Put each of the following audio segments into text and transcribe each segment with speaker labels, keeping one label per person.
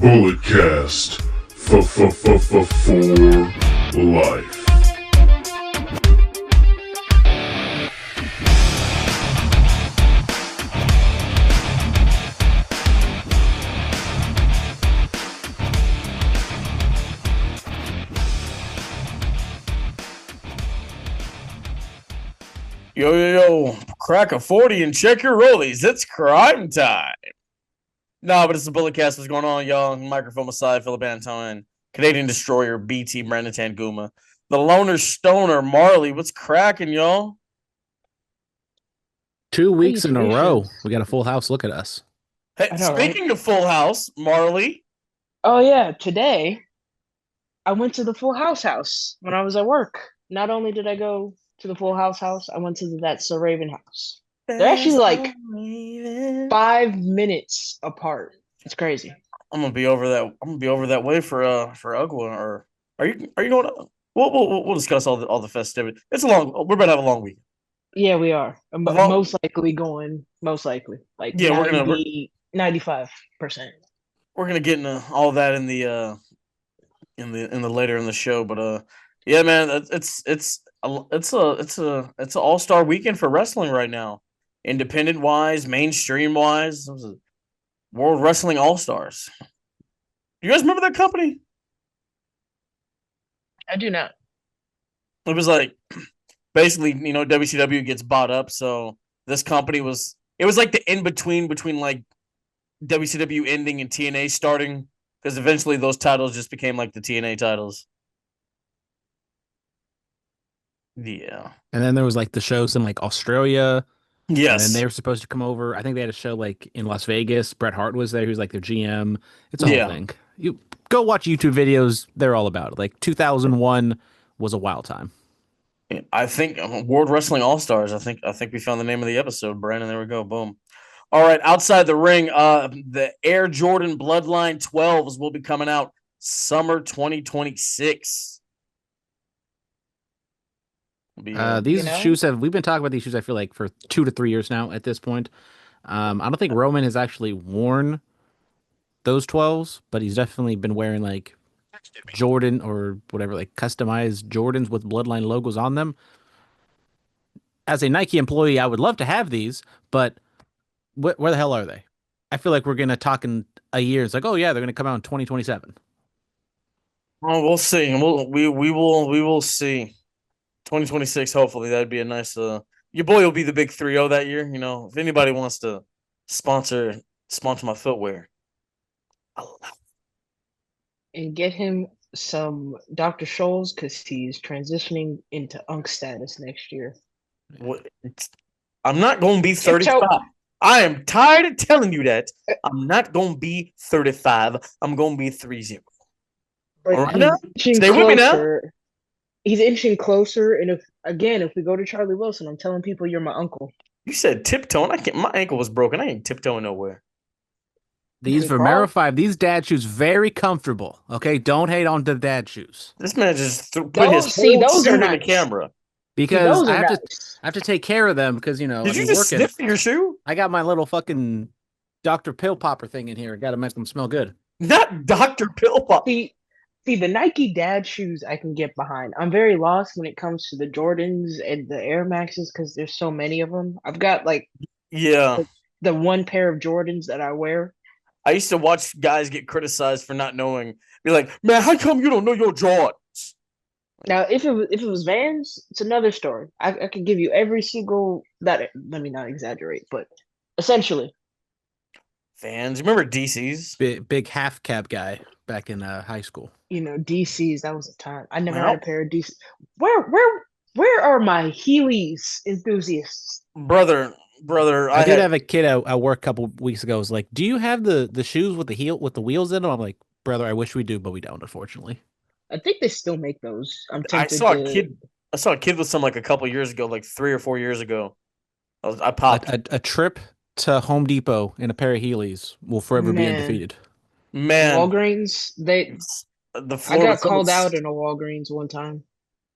Speaker 1: Bulletcast for life.
Speaker 2: Yo, crack a 40 and check your rollies. It's crime time. No, but it's the Bulletcast. What's going on, y'all? Microphone aside, Phillip Antoine, Canadian Destroyer, BT, Brandon Tanguma, the Loner Stoner, Marlee. What's cracking, y'all?
Speaker 3: 2 weeks in a row, we got a full house. Look at us.
Speaker 2: Hey, speaking of full house, Marlee.
Speaker 4: Oh, yeah. Today, I went to the Full House when I was at work. Not only did I go to the Full House, I went to That's So Raven house. They're actually like 5 minutes apart. It's crazy.
Speaker 2: I'm gonna be over that way for Ugwa. Or are you going? We'll discuss all the festivities. It's a long. We're about to have a long week.
Speaker 4: Yeah, we are. Most likely going. Most likely, like yeah, 95%.
Speaker 2: We're gonna get into all that in the later in the show, but yeah, man, it's an all-star weekend for wrestling right now, independent wise, mainstream wise. It was a World Wrestling All Stars. You guys remember that company?
Speaker 4: I do not.
Speaker 2: It was like basically, WCW gets bought up, so this company was like the in between like WCW ending and TNA starting, because eventually those titles just became like the TNA titles. Yeah.
Speaker 3: And then there was like the shows in like Australia.
Speaker 2: Yes.
Speaker 3: And then they were supposed to come over. I think they had a show like in Las Vegas. Bret Hart was there. He was like their GM. It's a whole thing. You go watch YouTube videos. They're all about it. Like 2001 was a wild time.
Speaker 2: I think World Wrestling All Stars. I think we found the name of the episode, Brandon. There we go. Boom. All right. Outside the ring, the Air Jordan Bloodline 12s will be coming out summer 2026.
Speaker 3: These shoes we've been talking about these shoes, I feel like, for 2 to 3 years now at this point. I don't think Roman has actually worn those 12s, but he's definitely been wearing like Jordan or whatever, like customized Jordans with Bloodline logos on them. As a Nike employee, I would love to have these, but where the hell are they? I feel like we're going to talk in a year. It's like, oh yeah, they're going to come out in 2027.
Speaker 2: Oh, we'll see. We will see. 2026, hopefully that'd be a nice. Your boy will be the big 3-0 that year. If anybody wants to sponsor my footwear,
Speaker 4: and get him some Dr. Scholl's because he's transitioning into Unk status next year.
Speaker 2: What? I'm not going to be 35. I am tired of telling you that. I'm not going to be 35. I'm going to be 30. All right now? Stay with me now.
Speaker 4: He's inching closer, and if we go to Charlie Wilson, I'm telling people you're my uncle.
Speaker 2: You said tiptoeing. My ankle was broken. I ain't tiptoeing nowhere.
Speaker 3: These Vomero 5, these dad shoes, very comfortable. Okay, don't hate on the dad shoes.
Speaker 2: This man just put his whole shoe in the camera.
Speaker 3: Because I have to take care of them because,
Speaker 2: Did you just sniff your shoe?
Speaker 3: I got my little fucking Dr. Pill Popper thing in here. Got to make them smell good.
Speaker 2: Not Dr. Pill Popper.
Speaker 4: See, the Nike dad shoes I can get behind. I'm very lost when it comes to the Jordans and the Air Maxes because there's so many of them. I've got the one pair of Jordans that I wear.
Speaker 2: I used to watch guys get criticized for not knowing. Be like, man, how come you don't know your Jordans?
Speaker 4: Now, if it was Vans, it's another story. I could give you every single that. Let me not exaggerate, but essentially.
Speaker 2: Fans, remember DC's?
Speaker 3: Big half cab guy back in high school.
Speaker 4: DC's, that was a time. I never had a pair of DC. Where are my Heelys enthusiasts?
Speaker 2: Brother,
Speaker 3: I did have a kid at work a couple weeks ago. Was like, "Do you have the shoes with the wheels in them?" I'm like, "Brother, I wish we do, but we don't, unfortunately."
Speaker 4: I think they still make those.
Speaker 2: I saw a kid with some like a couple years ago, like 3 or 4 years ago. I popped
Speaker 3: a trip to Home Depot in a pair of Heelys will forever be undefeated.
Speaker 2: Man,
Speaker 4: Walgreens, I got called out in a Walgreens one time.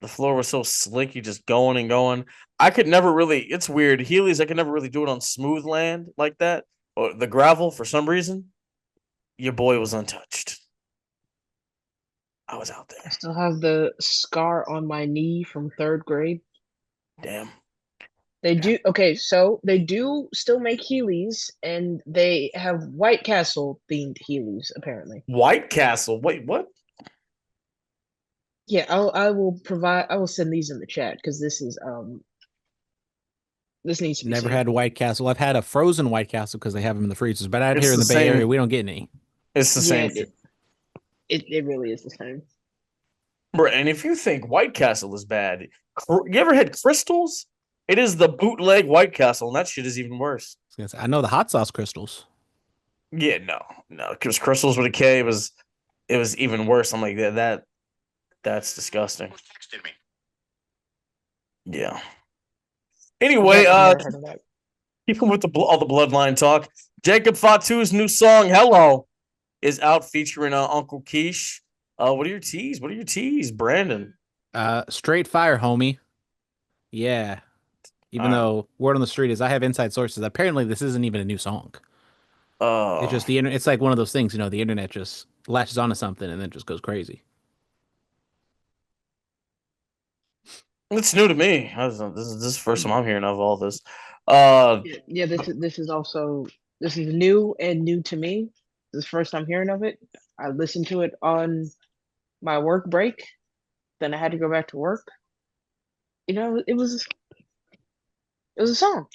Speaker 2: The floor was so slick, you just going and going. I could never really. It's weird. Heelys, I could never really do it on smooth land like that, or the gravel for some reason. your boy was untouched. I was out
Speaker 4: I
Speaker 2: there.
Speaker 4: still have the scar on my knee from 3rd grade.
Speaker 2: Damn.
Speaker 4: They do so they do still make Heelys, and they have White Castle themed Heelys apparently.
Speaker 2: White Castle. Wait, what?
Speaker 4: Yeah, I will send these in the chat because this needs to be
Speaker 3: Never
Speaker 4: seen.
Speaker 3: had White Castle. I've had a frozen White Castle because they have them in the freezers. But out
Speaker 2: It's
Speaker 3: here in
Speaker 2: the
Speaker 3: the Bay Area,
Speaker 2: same.
Speaker 3: we don't get any.
Speaker 2: It's the
Speaker 4: Yeah,
Speaker 2: same.
Speaker 4: it really is the same.
Speaker 2: Bro, and if you think White Castle is bad, you ever had Crystals? It is the bootleg White Castle, and that shit is even worse.
Speaker 3: I know the hot sauce crystals.
Speaker 2: Yeah, no, because Crystals with a K it was even worse. I'm like that's disgusting. Yeah. Anyway,
Speaker 4: Never heard of that.
Speaker 2: keeping with all the bloodline talk, Jacob Fatu's new song "Hello" is out featuring Uncle Keish. What are your teas? What are your teas, Brandon?
Speaker 3: Straight fire, homie. Yeah. Even though word on the street is I have inside sources. Apparently, this isn't even a new song. It's just the internet. It's like one of those things, the internet just latches onto something and then just goes crazy.
Speaker 2: It's new to me. This is the first time I'm hearing of all this.
Speaker 4: Yeah, this is new and new to me. This is the first time hearing of it. I listened to it on my work break. Then I had to go back to work. It was a song.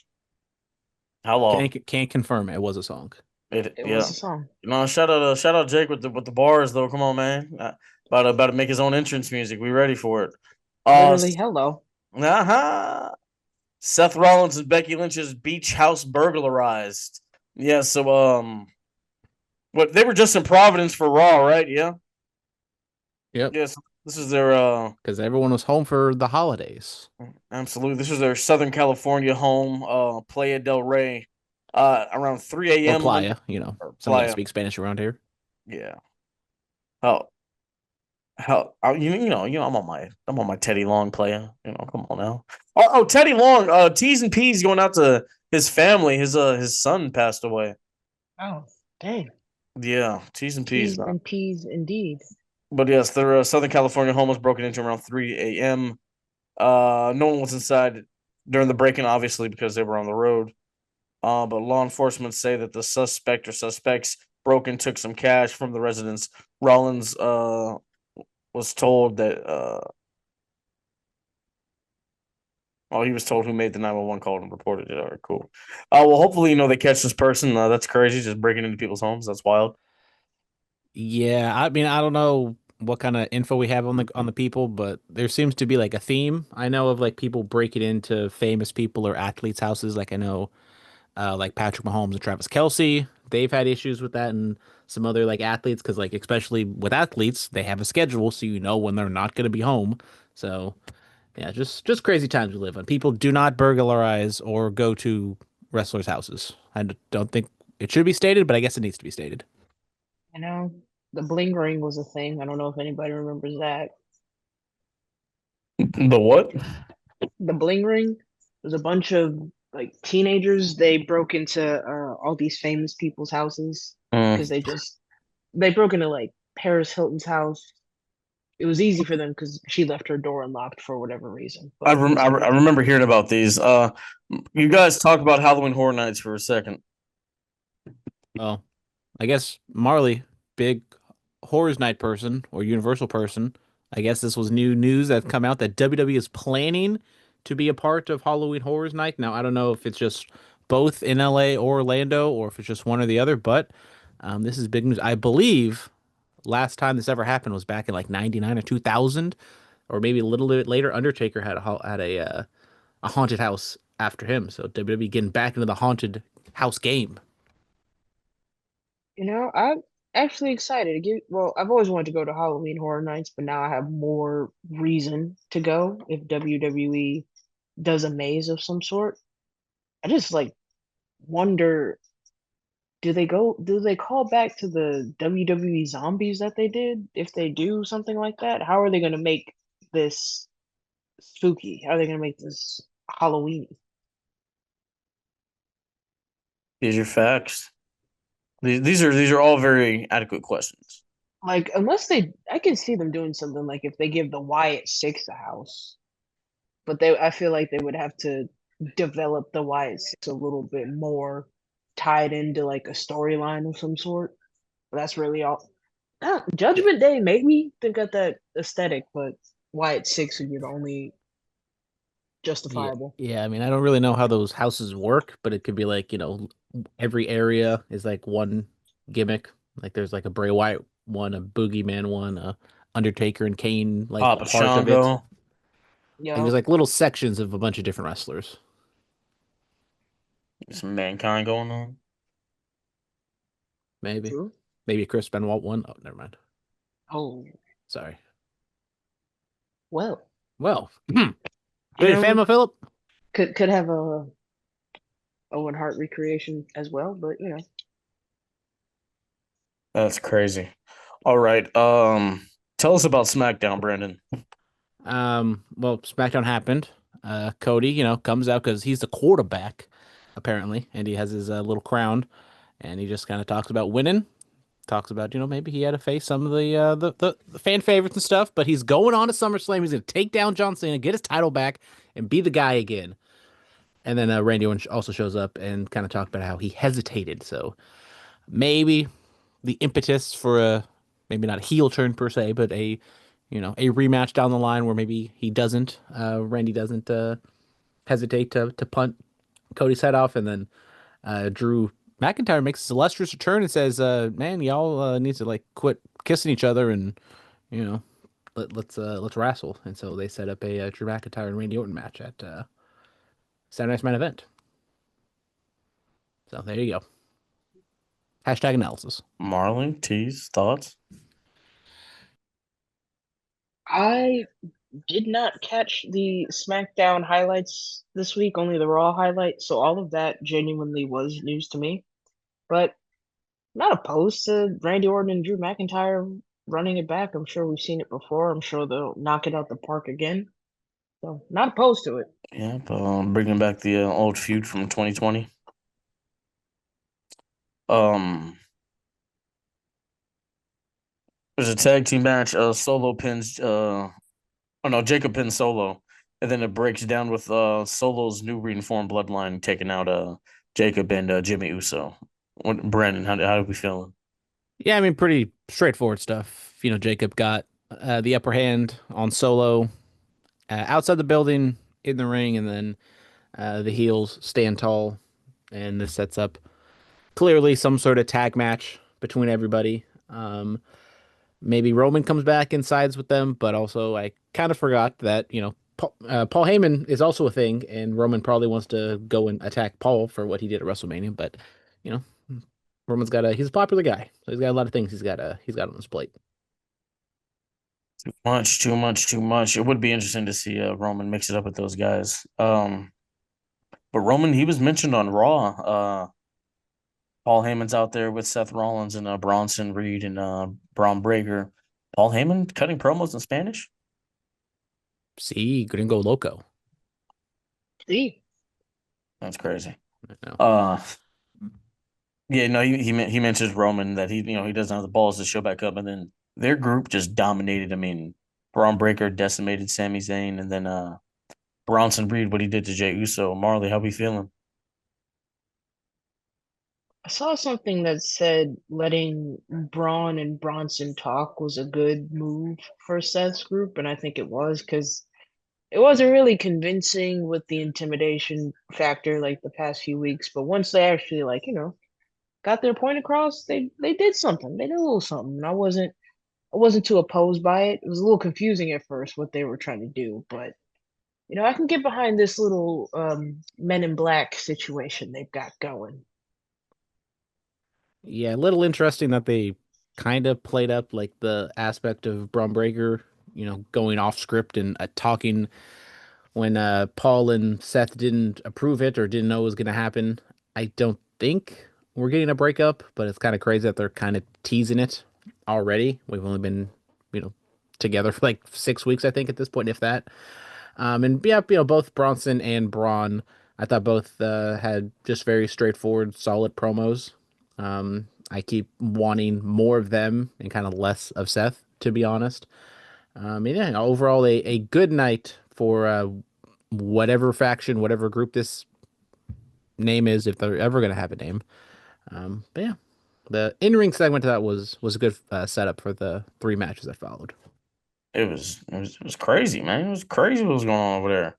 Speaker 2: How long?
Speaker 3: Can't confirm it was a song.
Speaker 4: It
Speaker 2: Yeah.
Speaker 4: was a song.
Speaker 2: Shout out Jake with the bars though. Come on, man. About to make his own entrance music. We ready for it?
Speaker 4: Literally, hello.
Speaker 2: Uh-huh. Seth Rollins and Becky Lynch's beach house burglarized. Yeah, so what they were just in Providence for Raw, right? Yeah.
Speaker 3: Yep.
Speaker 2: Yes. This is their
Speaker 3: because everyone was home for the holidays.
Speaker 2: absolutely. This is their Southern California home, Playa del Rey. Around 3
Speaker 3: Or
Speaker 2: a.m.
Speaker 3: playa,
Speaker 2: or
Speaker 3: some guys
Speaker 2: Playa.
Speaker 3: speak Spanish around here.
Speaker 2: Yeah. Oh, I'm on my Teddy Long player. Come on now. Oh, Teddy Long. T's and P's going out to his family. His son passed away.
Speaker 4: Oh, dang.
Speaker 2: Yeah, T's and P's.
Speaker 4: T's and P's indeed.
Speaker 2: But yes, their Southern California home was broken into around 3 a.m. No one was inside during the break-in, obviously, because they were on the road. But law enforcement say that the suspect or suspects broke and took some cash from the residence. Rollins was told that he was told who made the 911 call and reported it. All right, cool. Well, hopefully, they catch this person. That's crazy, just breaking into people's homes. That's wild.
Speaker 3: Yeah, I mean, I don't know what kind of info we have on the people, but there seems to be like a theme. I know of like people breaking into famous people or athletes' houses. Like I know, like Patrick Mahomes and Travis Kelce, they've had issues with that, and some other like athletes, because like especially with athletes, they have a schedule, so you know when they're not going to be home. So yeah, just crazy times we live in. People do not burglarize or go to wrestlers' houses. Don't think it should be stated, but I guess it needs to be stated.
Speaker 4: The bling ring was a thing. I don't know if anybody remembers that.
Speaker 2: The what?
Speaker 4: The bling ring was a bunch of like teenagers. They broke into all these famous people's houses because they broke into like Paris Hilton's house. It was easy for them because she left her door unlocked for whatever reason.
Speaker 2: I,
Speaker 4: But
Speaker 2: I remember hearing about these. You guys talk about Halloween Horror Nights for a second.
Speaker 3: Well, I guess Marlee, big Horrors Night person or Universal person. I guess this was new news that's come out that WWE is planning to be a part of Halloween Horrors Night. Now, I don't know if it's just both in LA or Orlando or if it's just one or the other, but this is big news. I believe last time this ever happened was back in like 99 or 2000, or maybe a little bit later. Undertaker had a haunted house after him. So WWE getting back into the haunted house game.
Speaker 4: I'm actually excited to well, I've always wanted to go to Halloween Horror Nights, but now I have more reason to go if WWE does a maze of some sort. I just like wonder, do they call back to the WWE zombies that they did? If they do something like that, how are they going to make this spooky? How are they going to make this Halloween?
Speaker 2: These are facts. These are all very adequate questions.
Speaker 4: Like, I can see them doing something like if they give the Wyatt Six a house, but I feel like they would have to develop the Wyatt Six a little bit more, tied into like a storyline of some sort. But that's really all.
Speaker 3: Yeah,
Speaker 4: Judgment Day maybe they got that aesthetic, but Wyatt Six would be the only
Speaker 3: yeah,
Speaker 4: justifiable.
Speaker 3: yeah. I mean, I don't really know how those houses work, but it could be like, every area is like one gimmick. Like there's like a Bray Wyatt one, a Boogeyman one, a Undertaker and Kane like
Speaker 2: Papa
Speaker 3: part of it.
Speaker 2: Shango,
Speaker 3: Like
Speaker 4: Yeah,
Speaker 3: there's like little sections of a bunch of different wrestlers.
Speaker 2: some mankind going on.
Speaker 3: Maybe.
Speaker 4: true.
Speaker 3: Maybe a Chris Benoit one. Oh, never mind.
Speaker 4: Oh
Speaker 3: Sorry.
Speaker 4: well,
Speaker 3: Well,
Speaker 4: you
Speaker 3: big fan
Speaker 4: know,
Speaker 3: of Phillip.
Speaker 4: could have a Owen Hart recreation as well, but
Speaker 2: That's crazy. All right. Tell us about SmackDown, Brandon.
Speaker 3: Well, SmackDown happened. Cody, comes out because he's the quarterback, apparently, and he has his little crown, and he just kind of talks about winning. Talks about, maybe he had to face some of the fan favorites and stuff, but he's going on to SummerSlam. He's going to take down John Cena, get his title back, and be the guy again. And then Randy Orton also shows up and kind of talked about how he hesitated. So maybe the impetus for maybe not a heel turn per se, but a rematch down the line where maybe Randy doesn't hesitate to punt Cody's head off, and then Drew McIntyre makes his illustrious return and says, "Man, y'all need to like quit kissing each other and you know let's wrestle." And so they set up a Drew McIntyre and Randy Orton match at Saturday Night's Main Event. So there you go. Hashtag analysis.
Speaker 2: Marlee, tease, thoughts?
Speaker 4: I did not catch the SmackDown highlights this week, only the Raw highlights, so all of that genuinely was news to me. But not opposed to Randy Orton and Drew McIntyre running it back. I'm sure we've seen it before. I'm sure they'll knock it out the park again. So not opposed to it.
Speaker 2: Yep. Bringing back the old feud from 2020. Um, there's a tag team match. Solo pins. Oh no, Jacob pins Solo, and then it breaks down with Solo's new reformed bloodline taking out Jacob and Jimmy Uso. Brandon, how are we feeling?
Speaker 3: Yeah, I mean, pretty straightforward stuff. Jacob got the upper hand on Solo outside the building in the ring, and then the heels stand tall, and this sets up clearly some sort of tag match between everybody. Maybe Roman comes back and sides with them, but also I kind of forgot that Paul Heyman is also a thing, and Roman probably wants to go and attack Paul for what he did at WrestleMania. But you know, he's a popular guy, so he's got a lot of things he's got on his plate.
Speaker 2: Too much, too much, too much. It would be interesting to see Roman mix it up with those guys. But Roman, he was mentioned on Raw. Paul Heyman's out there with Seth Rollins and Bronson Reed and Braun Breaker. Paul Heyman cutting promos in Spanish.
Speaker 3: See, Gringo Loco.
Speaker 4: See,
Speaker 2: That's crazy.
Speaker 3: I know.
Speaker 2: Yeah, no, he mentions Roman that he doesn't have the balls to show back up, and then their group just dominated. I mean, Braun Breaker decimated Sami Zayn, and then Bronson Reed what he did to Jey Uso. Marley, how we feeling?
Speaker 4: I saw something that said letting Braun and Bronson talk was a good move for Seth's group, and I think it was because it wasn't really convincing with the intimidation factor like the past few weeks. But once they actually got their point across, they did something. They did a little something. And I wasn't too opposed by it. It was a little confusing at first what they were trying to do, but I can get behind this little Men in Black situation they've got going.
Speaker 3: Yeah, a little interesting that they kind of played up like the aspect of Braun Breaker, going off script and talking when Paul and Seth didn't approve it or didn't know it was going to happen. I don't think we're getting a breakup, but it's kind of crazy that they're kind of teasing it already. We've only been, you know, together for like 6 weeks, I think, at this point, if that. And yeah, both Bronson and Braun, I thought both had just very straightforward, solid promos. I keep wanting more of them and kind of less of Seth, to be honest. And yeah, overall, a good night for whatever faction, whatever group this name is, if they're ever going to have a name. But yeah, the in-ring segment to that was a good setup for the three matches that followed.
Speaker 2: It was crazy, man. It was crazy what was going on over there.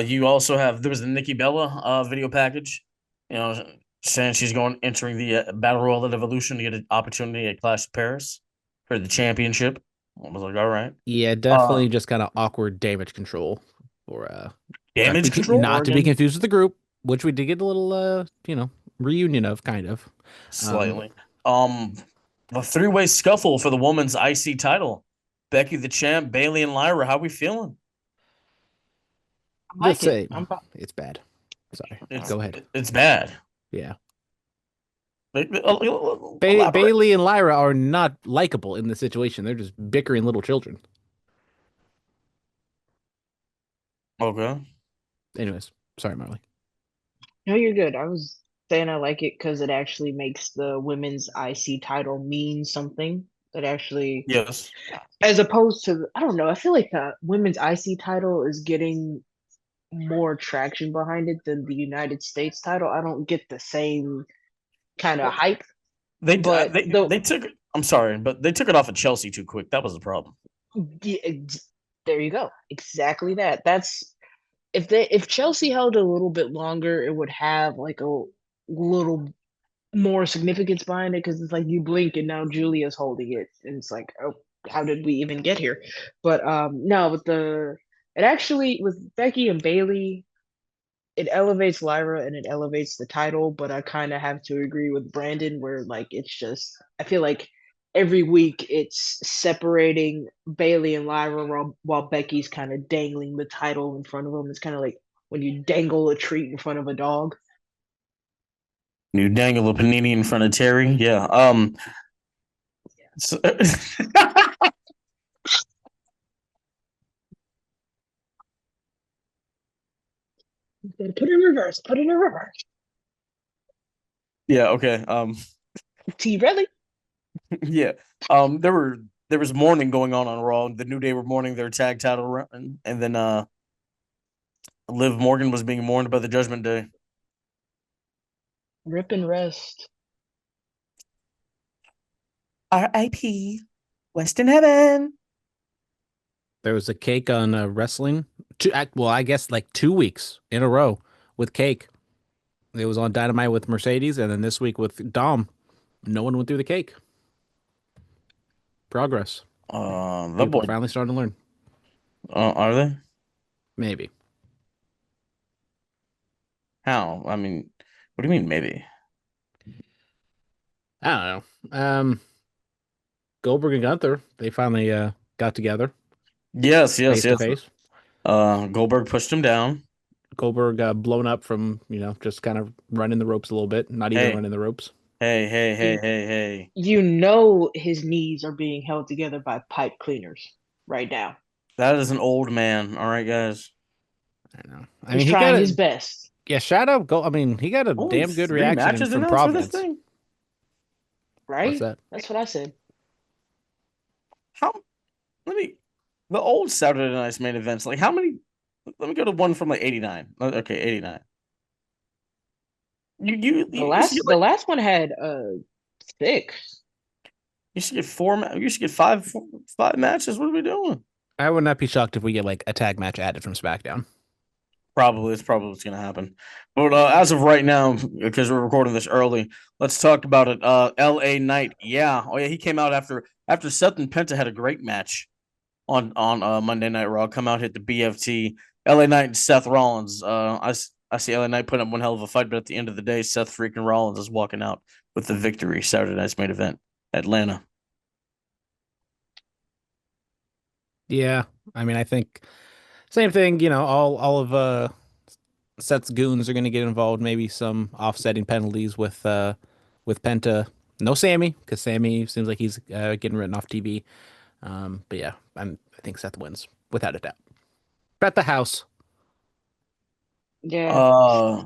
Speaker 2: You also there was the Nikki Bella video package, you know, saying she's entering the Battle Royal at Evolution to get an opportunity at Clash of Paris for the championship. I was like, all right.
Speaker 3: Yeah, definitely just kind of awkward damage control for
Speaker 2: Damage control,
Speaker 3: not to be confused with the group, which we did get a little reunion of kind of.
Speaker 2: Slightly. The three-way scuffle for the women's IC title. Becky the champ, Bailey and Lyra. How we feeling?
Speaker 3: Let's say it's bad. Sorry. Go ahead.
Speaker 2: It's bad.
Speaker 3: Yeah.
Speaker 2: Bailey
Speaker 3: and Lyra are not likable in this situation. They're just bickering little children.
Speaker 2: Okay.
Speaker 3: Anyways, sorry, Marlee.
Speaker 4: No, you're good. I was saying I like it because it actually makes the women's IC title mean something. It actually,
Speaker 2: yes,
Speaker 4: as opposed to, I don't know. I feel like the women's IC title is getting more traction behind it than the United States title. I don't get the same kind of hype.
Speaker 2: They took. I'm sorry, but they took it off of Chelsea too quick. That was the problem.
Speaker 4: Yeah, there you go. Exactly that. That's if Chelsea held a little bit longer, it would have like a little more significance behind it because it's like you blink and now Julia's holding it, and it's like, oh, how did we even get here? But no, it actually with Becky and Bailey, it elevates Lyra and it elevates the title, but I kind of have to agree with Brandon where like it's just I feel like every week it's separating Bailey and Lyra while Becky's kind of dangling the title in front of them. It's kind of like when you dangle a treat in front of a dog.
Speaker 2: You dangle a panini in front of Terry, yeah. So,
Speaker 4: Put it in reverse. Put it in reverse.
Speaker 2: Yeah. Okay.
Speaker 4: T. Redley.
Speaker 2: Yeah. There was mourning going on Raw. The New Day were mourning their tag title run, and then Liv Morgan was being mourned by the Judgment Day.
Speaker 4: Rip and rest.
Speaker 2: R.I.P. Western Heaven.
Speaker 3: There was a cake on wrestling. I guess like 2 weeks in a row with cake. It was on Dynamite with Mercedes, and then this week with Dom. No one went through the cake. Progress. People are finally starting to learn.
Speaker 2: Are they?
Speaker 3: Maybe.
Speaker 2: How? I mean, what do you mean maybe?
Speaker 3: I don't know. Goldberg and Gunther, they finally got together.
Speaker 2: Yes.
Speaker 3: Face to face.
Speaker 2: Goldberg pushed him down.
Speaker 3: Goldberg got blown up from, just kind of running the ropes a little bit. Not even running the ropes.
Speaker 2: Hey.
Speaker 4: You know his knees are being held together by pipe cleaners right now.
Speaker 2: That is an old man. All right, guys.
Speaker 3: I know.
Speaker 4: He's trying his best.
Speaker 3: Yeah, shout out. He got a damn good reaction from Providence. For this thing?
Speaker 4: Right?
Speaker 3: What's that?
Speaker 4: That's what I said.
Speaker 2: The old Saturday Night's main events, like how many? Let me go to one from like 89. Okay, 89.
Speaker 4: The last one had 6.
Speaker 2: You should get 4. You should get five matches. What are we doing?
Speaker 3: I would not be shocked if we get like a tag match added from SmackDown.
Speaker 2: It's probably what's going to happen. But as of right now, because we're recording this early, let's talk about it. LA Knight, yeah, he came out after Seth and Penta had a great match on Monday Night Raw. Come out, hit the BFT. LA Knight and Seth Rollins. I see LA Knight put up one hell of a fight, but at the end of the day, Seth freaking Rollins is walking out with the victory. Saturday Night's main event, Atlanta.
Speaker 3: Yeah, I mean, I think same thing. All of Seth's goons are going to get involved. Maybe some offsetting penalties with Penta. No Sammy, because Sammy seems like he's getting written off TV. But yeah, I think Seth wins without a doubt. Bet the house.
Speaker 4: Yeah.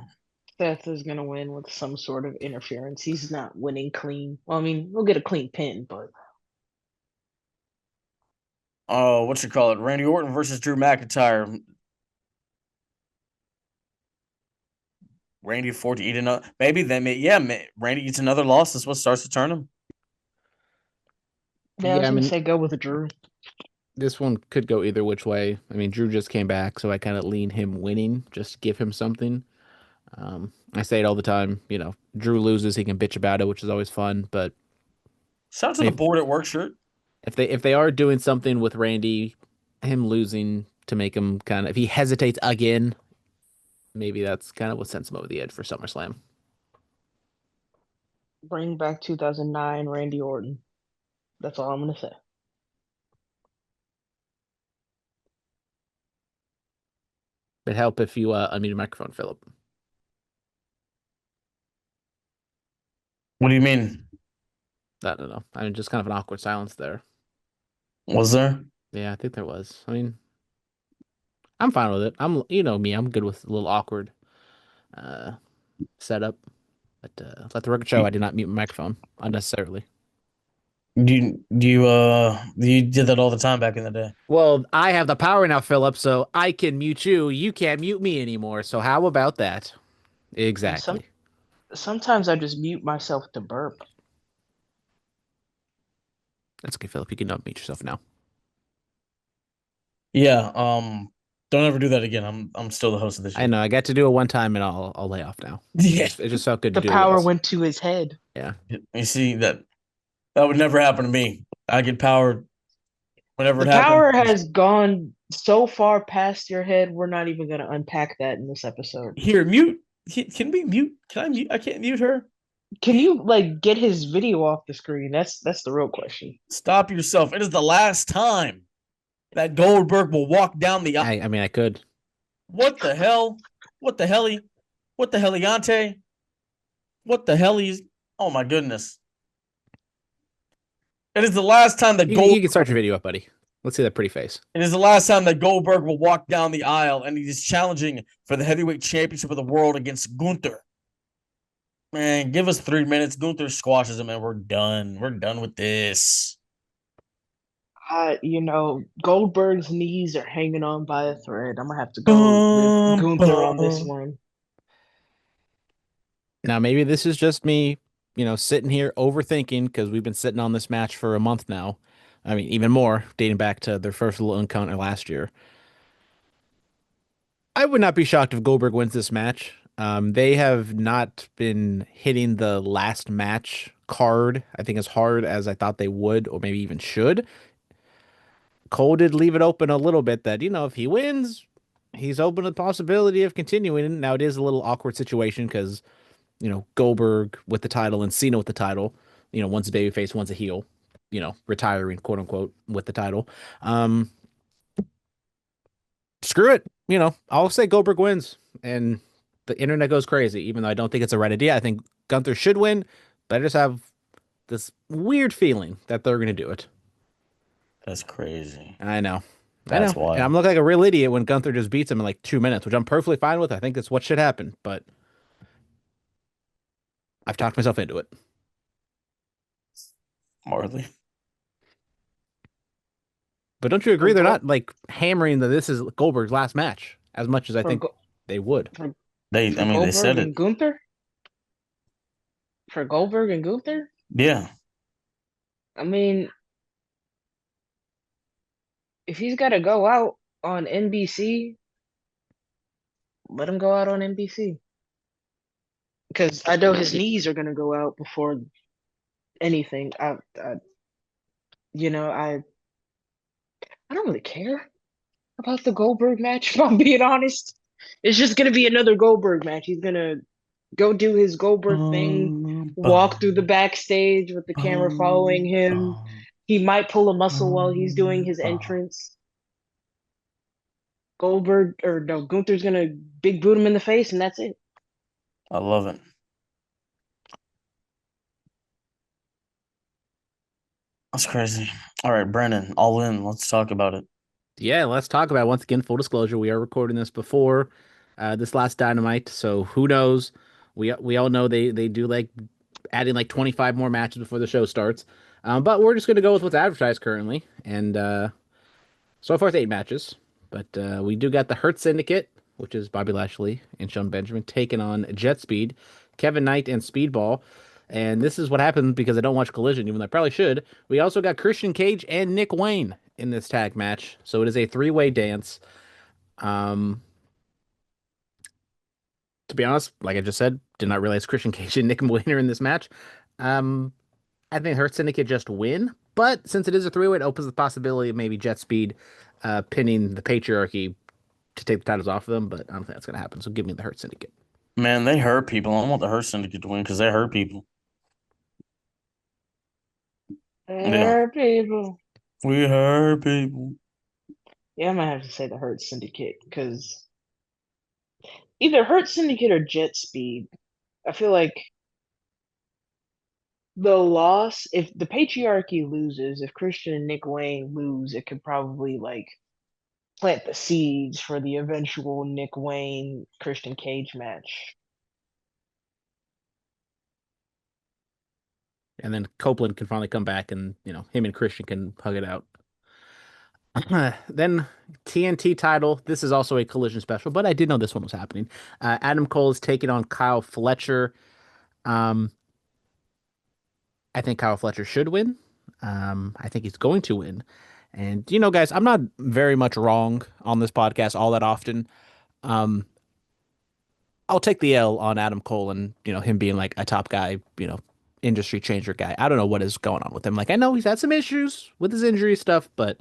Speaker 4: Seth is gonna win with some sort of interference. He's not winning clean. Well, I mean, we'll get a clean pin, but
Speaker 2: Oh, what you call it? Randy Orton versus Drew McIntyre. Randy afford to eat another. Maybe then, Randy eats another loss. That's what starts to turn him.
Speaker 4: yeah, I was gonna say go with Drew.
Speaker 3: This one could go either which way. I mean, Drew just came back, so I kind of lean him winning, just to give him something. I say it all the time. Drew loses, he can bitch about it, which is always fun. But
Speaker 2: shout out to the board at work shirt.
Speaker 3: If they are doing something with Randy, him losing to make him kind of, if he hesitates again, maybe that's kind of what sends him over the edge for SummerSlam.
Speaker 4: Bring back 2009 Randy Orton. That's all I'm gonna say.
Speaker 3: It'd help if you unmute your microphone, Phillip.
Speaker 2: What do you mean?
Speaker 3: I don't know. I mean, just kind of an awkward silence there.
Speaker 2: Was there?
Speaker 3: Yeah, I think there was. I mean, I'm fine with it. You know me, I'm good with a little awkward setup. But let the record show I did not mute my microphone unnecessarily.
Speaker 2: You did that all the time back in the day.
Speaker 3: Well, I have the power now, Phillip, so I can mute you. You can't mute me anymore. So how about that? Exactly.
Speaker 4: Sometimes I just mute myself to burp.
Speaker 3: That's okay, Phillip. You can unmute yourself now.
Speaker 2: Yeah. Don't ever do that again. I'm still the host of this show.
Speaker 3: I know. I got to do it one time, and I'll lay off now.
Speaker 2: Yeah.
Speaker 3: It just felt good to do.
Speaker 4: The power went to his head.
Speaker 3: Yeah.
Speaker 2: You see that would never happen to me. I get power whenever it happens.
Speaker 4: The power has gone so far past your head. We're not even going to unpack that in this episode.
Speaker 2: Here, mute. Can we mute? Can I mute? I can't mute her.
Speaker 4: Can you get his video off the screen? That's the real question.
Speaker 2: Stop yourself. It is the last time that Goldberg will walk down the aisle.
Speaker 3: I mean, I could.
Speaker 2: What the hell? What the helly? What the heliante? What the hell? Oh my goodness! It is the last time that
Speaker 3: you can start your video up, buddy. Let's see that pretty face.
Speaker 2: It is the last time that Goldberg will walk down the aisle, and he's challenging for the heavyweight championship of the world against Gunther. Man, give us 3 minutes. Gunther squashes him, and we're done. We're done with this.
Speaker 4: Goldberg's knees are hanging on by a thread. I'm gonna have to go with Gunther on this one.
Speaker 3: Now, maybe this is just me, sitting here overthinking because we've been sitting on this match for a month now. I mean, even more, dating back to their first little encounter last year. I would not be shocked if Goldberg wins this match. They have not been hitting the last match card, I think, as hard as I thought they would, or maybe even should. Cole did leave it open a little bit that, if he wins, he's open to the possibility of continuing. Now, it is a little awkward situation because, Goldberg with the title and Cena with the title, one's a babyface, one's a heel, retiring, quote unquote, with the title. Screw it. I'll say Goldberg wins and the internet goes crazy, even though I don't think it's the right idea. I think Gunther should win, but I just have this weird feeling that they're going to do it.
Speaker 2: That's crazy.
Speaker 3: I know.
Speaker 2: That's why.
Speaker 3: And I'm looking like a real idiot when Gunther just beats him in 2 minutes, which I'm perfectly fine with. I think that's what should happen, but I've talked myself into it.
Speaker 2: Marlee.
Speaker 3: But don't you agree they're not hammering that this is Goldberg's last match as much as I think they would?
Speaker 2: They said it.
Speaker 4: Gunther? For Goldberg and Gunther?
Speaker 2: Yeah.
Speaker 4: I mean, if he's got to go out on NBC, let him go out on NBC. Because I know his knees are going to go out before anything. I don't really care about the Goldberg match, if I'm being honest. It's just going to be another Goldberg match. He's going to go do his Goldberg thing, walk through the backstage with the camera following him. He might pull a muscle while he's doing his entrance. Gunther's going to big boot him in the face, and that's it.
Speaker 2: I love it. That's crazy. All right, Brennan, all in. Let's talk about it.
Speaker 3: Yeah, let's talk about it. Once again, full disclosure, we are recording this before this last Dynamite, so who knows We all know they do like adding like 25 more matches before the show starts. But we're just gonna go with what's advertised currently, and so far it's 8 matches. But we do got the Hurt Syndicate, which is Bobby Lashley and Shelton Benjamin taking on Jet Speed, Kevin Knight, and Speedball. And this is what happens because I don't watch Collision, even though I probably should. We also got Christian Cage and Nick Wayne in this tag match, so it is a three-way dance. Um, to be honest, like I just said, did not realize Christian Cage and Nick Wayne are in this match. Um, I think Hurt Syndicate just win, but since it is a three-way, it opens the possibility of maybe Jet Speed pinning the Patriarchy to take the titles off of them, but I don't think that's gonna happen. So give me the Hurt Syndicate.
Speaker 2: Man, they hurt people. I want the Hurt Syndicate to win because they hurt people. Yeah,
Speaker 4: Hurt people.
Speaker 2: we hurt people.
Speaker 4: Yeah, I might have to say the Hurt Syndicate because either Hurt Syndicate or Jet Speed. I feel like the loss, if the Patriarchy loses, if Christian and Nick Wayne lose, it could probably like plant the seeds for the eventual Nick Wayne Christian Cage match.
Speaker 3: And then Copeland can finally come back, and him and Christian can hug it out. Then TNT title. This is also a Collision special, but I did know this one was happening. Adam Cole is taking on Kyle Fletcher. Um, I think Kyle Fletcher should win. I think he's going to win. And guys, I'm not very much wrong on this podcast all that often. Um, I'll take the L on Adam Cole and him being like a top guy, industry changer guy. I don't know what is going on with him. Like I know he's had some issues with his injury stuff, but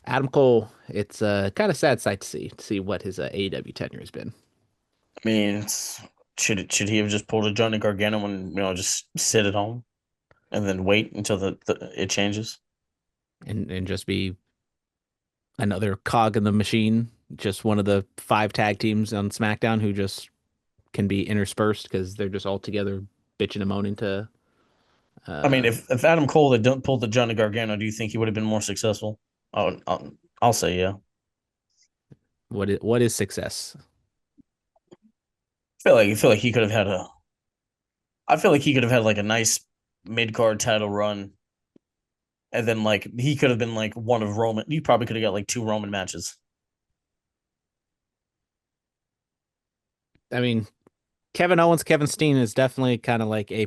Speaker 3: Adam Cole, it's a kind of sad sight to see what his AEW tenure has been.
Speaker 2: I mean, should he have just pulled a Johnny Gargano and just sit at home and then wait until it changes
Speaker 3: and just be another cog in the machine, just one of the 5 tag teams on SmackDown who just can be interspersed because they're just all together bitching and moaning to.
Speaker 2: I mean, if Adam Cole had pulled the Johnny Gargano, do you think he would have been more successful? I'll say yeah.
Speaker 3: What is success?
Speaker 2: I feel like he could have had a. I feel like he could have had like a nice mid card title run, and then like he could have been like one of Roman. He probably could have got like 2 Roman matches.
Speaker 3: I mean, Kevin Owens, Kevin Steen is definitely kind of like a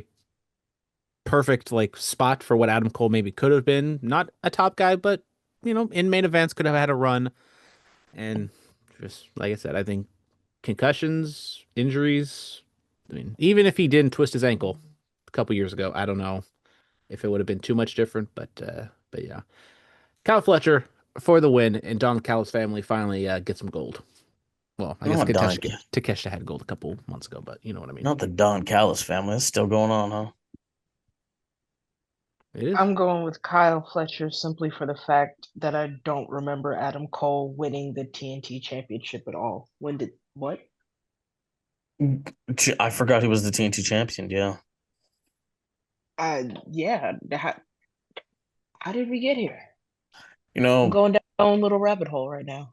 Speaker 3: perfect like spot for what Adam Cole maybe could have been. Not a top guy, but in main events could have had a run. And just like I said, I think concussions, injuries. I mean, even if he didn't twist his ankle a couple years ago, I don't know if it would have been too much different. But yeah, Kyle Fletcher for the win, and Don Callis' family finally get some gold. Well, I guess Takeshita had gold a couple months ago, but you know what I mean.
Speaker 2: Not the Don Callis family. It's still going on, huh?
Speaker 3: It is.
Speaker 4: I'm going with Kyle Fletcher simply for the fact that I don't remember Adam Cole winning the TNT Championship at all. When did what?
Speaker 2: I forgot he was the TNT champion. Yeah.
Speaker 4: Yeah. How did we get here?
Speaker 2: I'm
Speaker 4: going down my own little rabbit hole right now.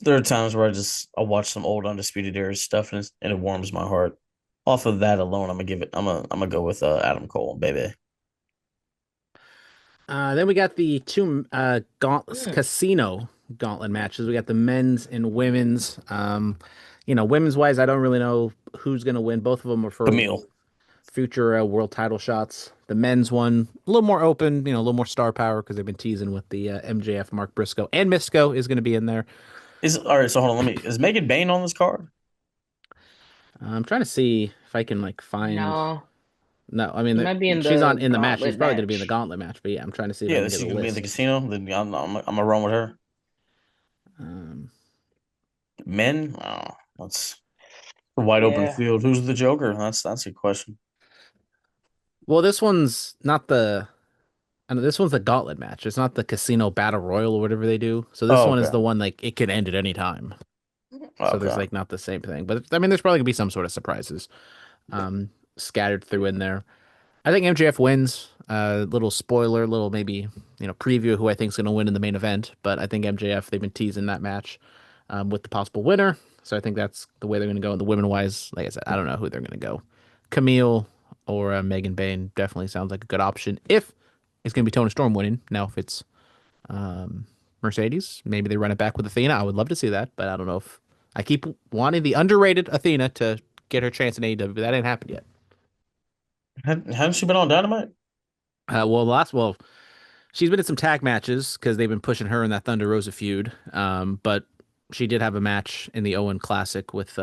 Speaker 2: There are times where I'll watch some old Undisputed Era stuff and it warms my heart. Off of that alone, I'm gonna go with Adam Cole, baby.
Speaker 3: Then we got the 2 casino gauntlet matches. We got the men's and women's. Women's wise, I don't really know who's gonna win. Both of them are for
Speaker 2: Camille.
Speaker 3: Future world title shots. The men's one a little more open, a little more star power because they've been teasing with the MJF, Mark Briscoe, and Mystico is going to be in there.
Speaker 2: All right? So hold on, is Megan Bayne on this card?
Speaker 3: I'm trying to see if I can like find. No, I mean she's not in the match. She's probably going to be in the gauntlet match. But yeah, I'm trying to see if I can get a list.
Speaker 2: Be in the casino. Then I'm gonna run with her. Men, that's a wide open field. Who's the Joker? That's a question.
Speaker 3: Well, this one's not the. This one's the gauntlet match. It's not the casino battle royal or whatever they do. So this one is the one like it can end at any time. So there's like not the same thing. But I mean, there's probably gonna be some sort of surprises scattered through in there. I think MJF wins. Little spoiler, little maybe preview who I think is gonna win in the main event. But I think MJF, they've been teasing that match with the possible winner. So I think that's the way they're going to go. And the women wise, like I said, I don't know who they're going to go. Camille or Megan Bayne definitely sounds like a good option if it's going to be Toni Storm winning. Now, if it's Mercedes, maybe they run it back with Athena. I would love to see that, but I don't know if I keep wanting the underrated Athena to get her chance in AEW, but that ain't happened yet.
Speaker 2: Hasn't she been on Dynamite?
Speaker 3: Well, she's been in some tag matches because they've been pushing her in that Thunder Rosa feud. But she did have a match in the Owen Classic with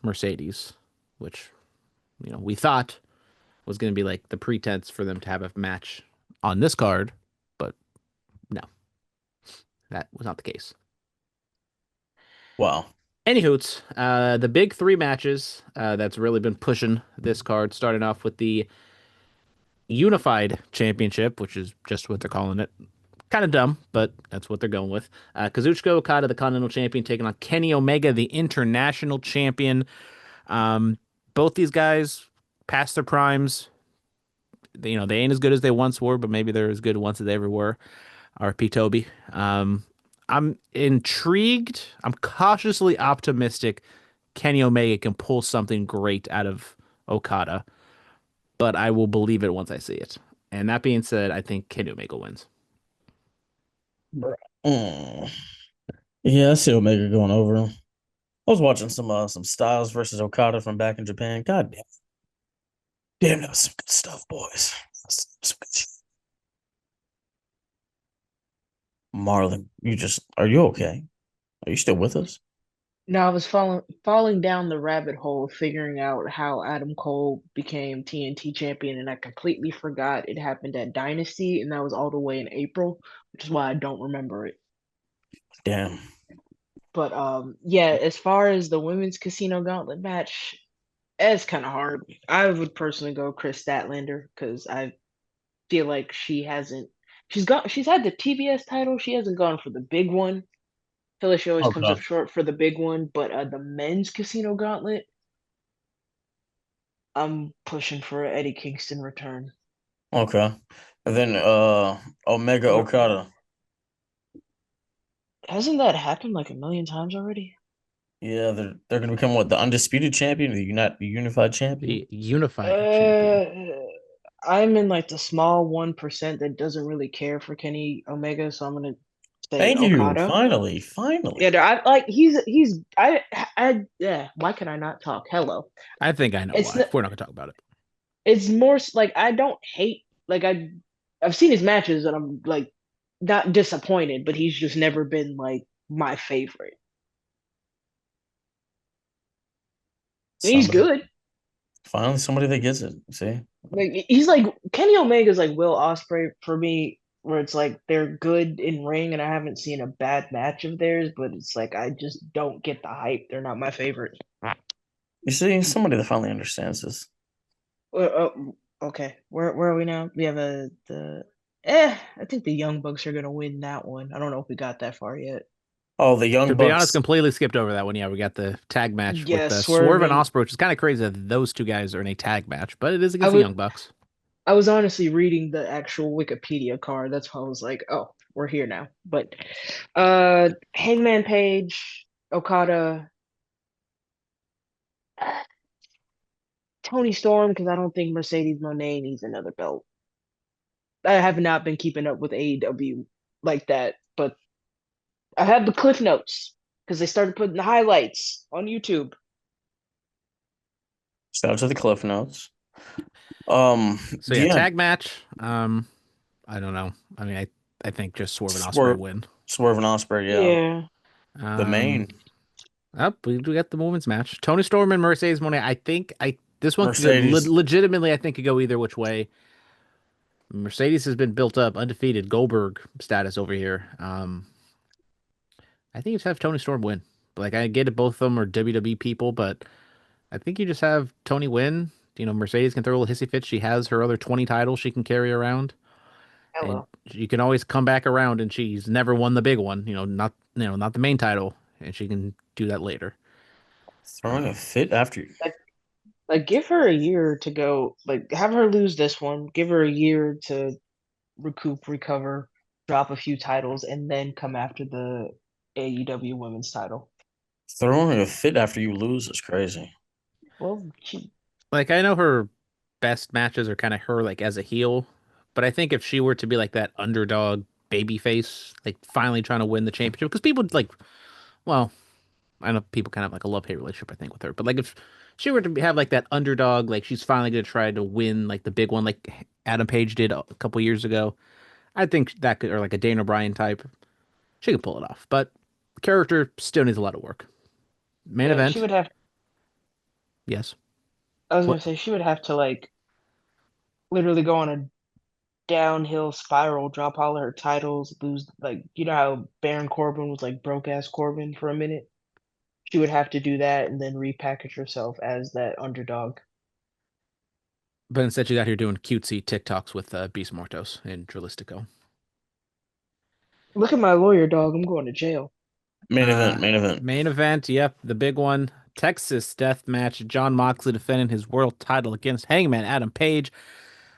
Speaker 3: Mercedes, which we thought was going to be like the pretense for them to have a match on this card, but no, that was not the case.
Speaker 2: Wow.
Speaker 3: Anywhoots, the big three matches that's really been pushing this card, starting off with the Unified Championship, which is just what they're calling it. Kind of dumb, but that's what they're going with. Kazuchika Okada, the Continental Champion, taking on Kenny Omega, the International Champion. Both these guys past their primes. They ain't as good as they once were, but maybe they're as good once as they ever were. R.P. Toby. I'm intrigued. I'm cautiously optimistic Kenny Omega can pull something great out of Okada, but I will believe it once I see it. And that being said, I think Kenny Omega wins.
Speaker 2: Yeah, I see Omega going over. I was watching some Styles versus Okada from back in Japan. God damn, that was some good stuff, boys. Some good shit. Marlon, are you okay? Are you still with us?
Speaker 4: No, I was falling down the rabbit hole, figuring out how Adam Cole became TNT champion, and I completely forgot it happened at Dynasty, and that was all the way in April, which is why I don't remember it.
Speaker 2: Damn.
Speaker 4: But yeah, as far as the women's Casino Gauntlet match, it's kind of hard. I would personally go Chris Statlander because I feel like she's had the TBS title, she hasn't gone for the big one. I feel like she always comes up
Speaker 2: Okay.
Speaker 4: short for the big one, but the men's Casino Gauntlet, I'm pushing for an Eddie Kingston return.
Speaker 2: Okay. And then Omega
Speaker 4: Or
Speaker 2: Okada.
Speaker 4: hasn't that happened like a million times already?
Speaker 2: Yeah, they're gonna become what, the undisputed champion, the unified champion.
Speaker 3: The Unified Champion.
Speaker 4: I'm in like the small 1% that doesn't really care for Kenny Omega, so I'm gonna say
Speaker 2: Thank you.
Speaker 4: Okada.
Speaker 2: Finally.
Speaker 4: Yeah, I like he's yeah. Why can I not talk? Hello.
Speaker 3: I think I know
Speaker 4: It's
Speaker 3: why.
Speaker 4: not,
Speaker 3: We're not gonna talk about it.
Speaker 4: it's more like I don't hate like I've seen his matches and I'm like not disappointed, but he's just never been like my favorite. And he's
Speaker 2: Somebody
Speaker 4: good.
Speaker 2: finally somebody that gets it. See?
Speaker 4: Like he's like Kenny Omega's like Will Ospreay for me, where it's like they're good in ring, and I haven't seen a bad match of theirs, but it's like I just don't get the hype. They're not my favorite.
Speaker 2: You see, somebody that finally understands this.
Speaker 4: Okay, where are we now? We have I think the Young Bucks are gonna win that one. I don't know if we got that far yet.
Speaker 2: Oh, the
Speaker 3: To
Speaker 2: Young
Speaker 3: be honest,
Speaker 2: Bucks.
Speaker 3: completely skipped over that one. Yeah, we got the tag match with
Speaker 4: Yeah,
Speaker 3: Swerve and
Speaker 4: swerving.
Speaker 3: Osprey, which is kind of crazy that those two guys are in a tag match, but it is
Speaker 4: I
Speaker 3: against the
Speaker 4: was
Speaker 3: Young Bucks.
Speaker 4: I was honestly reading the actual Wikipedia card. That's why I was like, oh, we're here now. But Hangman Page, Okada, Tony Storm, because I don't think Mercedes Moné needs another belt. I have not been keeping up with AEW like that, but I have the cliff notes because they started putting the highlights on YouTube.
Speaker 2: Shout out to the Cliff Notes.
Speaker 3: So yeah,
Speaker 2: yeah,
Speaker 3: tag match. I don't know. I mean, I think just Swerve and Osprey
Speaker 2: Swerve,
Speaker 3: win.
Speaker 2: Swerve and Osprey, yeah.
Speaker 4: Yeah.
Speaker 2: The
Speaker 3: Um,
Speaker 2: main
Speaker 3: Up, we do get the women's match. Tony Storm and Mercedes Moné. I think this one could
Speaker 2: Mercedes.
Speaker 3: legitimately. I think could go either which way. Mercedes has been built up, undefeated, Goldberg status over here. I think you just have Tony Storm win. Like I get it, both of them are WWE people, but I think you just have Tony win. Mercedes can throw a little hissy fit. She has her other 20 titles she can carry around, and
Speaker 4: Hello.
Speaker 3: you can always come back around. And she's never won the big one. Not the main title, and she can do that later.
Speaker 2: Throwing a fit after you.
Speaker 4: Like, give her a year to go. Like, have her lose this one. Give her a year to recover, drop a few titles, and then come after the AEW Women's title.
Speaker 2: Throwing a fit after you lose is crazy.
Speaker 4: Well,
Speaker 3: Like I know her best matches are kind of her like as a heel, but I think if she were to be like that underdog baby face, like finally trying to win the championship, because people like, well, I know people kind of like a love-hate relationship, I think, with her. But like if she were to have like that underdog, like she's finally gonna try to win like the big one, like Adam Page did a couple years ago, I think that could, or like a Dana Bryan type, she could pull it off. But character still needs a lot of work. Main
Speaker 4: yeah, she
Speaker 3: event,
Speaker 4: would have.
Speaker 3: yes.
Speaker 4: I was gonna
Speaker 3: What?
Speaker 4: say she would have to like literally go on a downhill spiral, drop all of her titles, lose like you know how Baron Corbin was like broke ass Corbin for a minute. She would have to do that and then repackage herself as that underdog.
Speaker 3: But instead, she's out here doing cutesy TikToks with Beast Mortos and Drilistico.
Speaker 4: Look at my lawyer, dog. I'm going to jail.
Speaker 2: Main event, main event.
Speaker 3: Main event, yep, the big one. Texas death match. John Moxley defending his world title against Hangman Adam Page.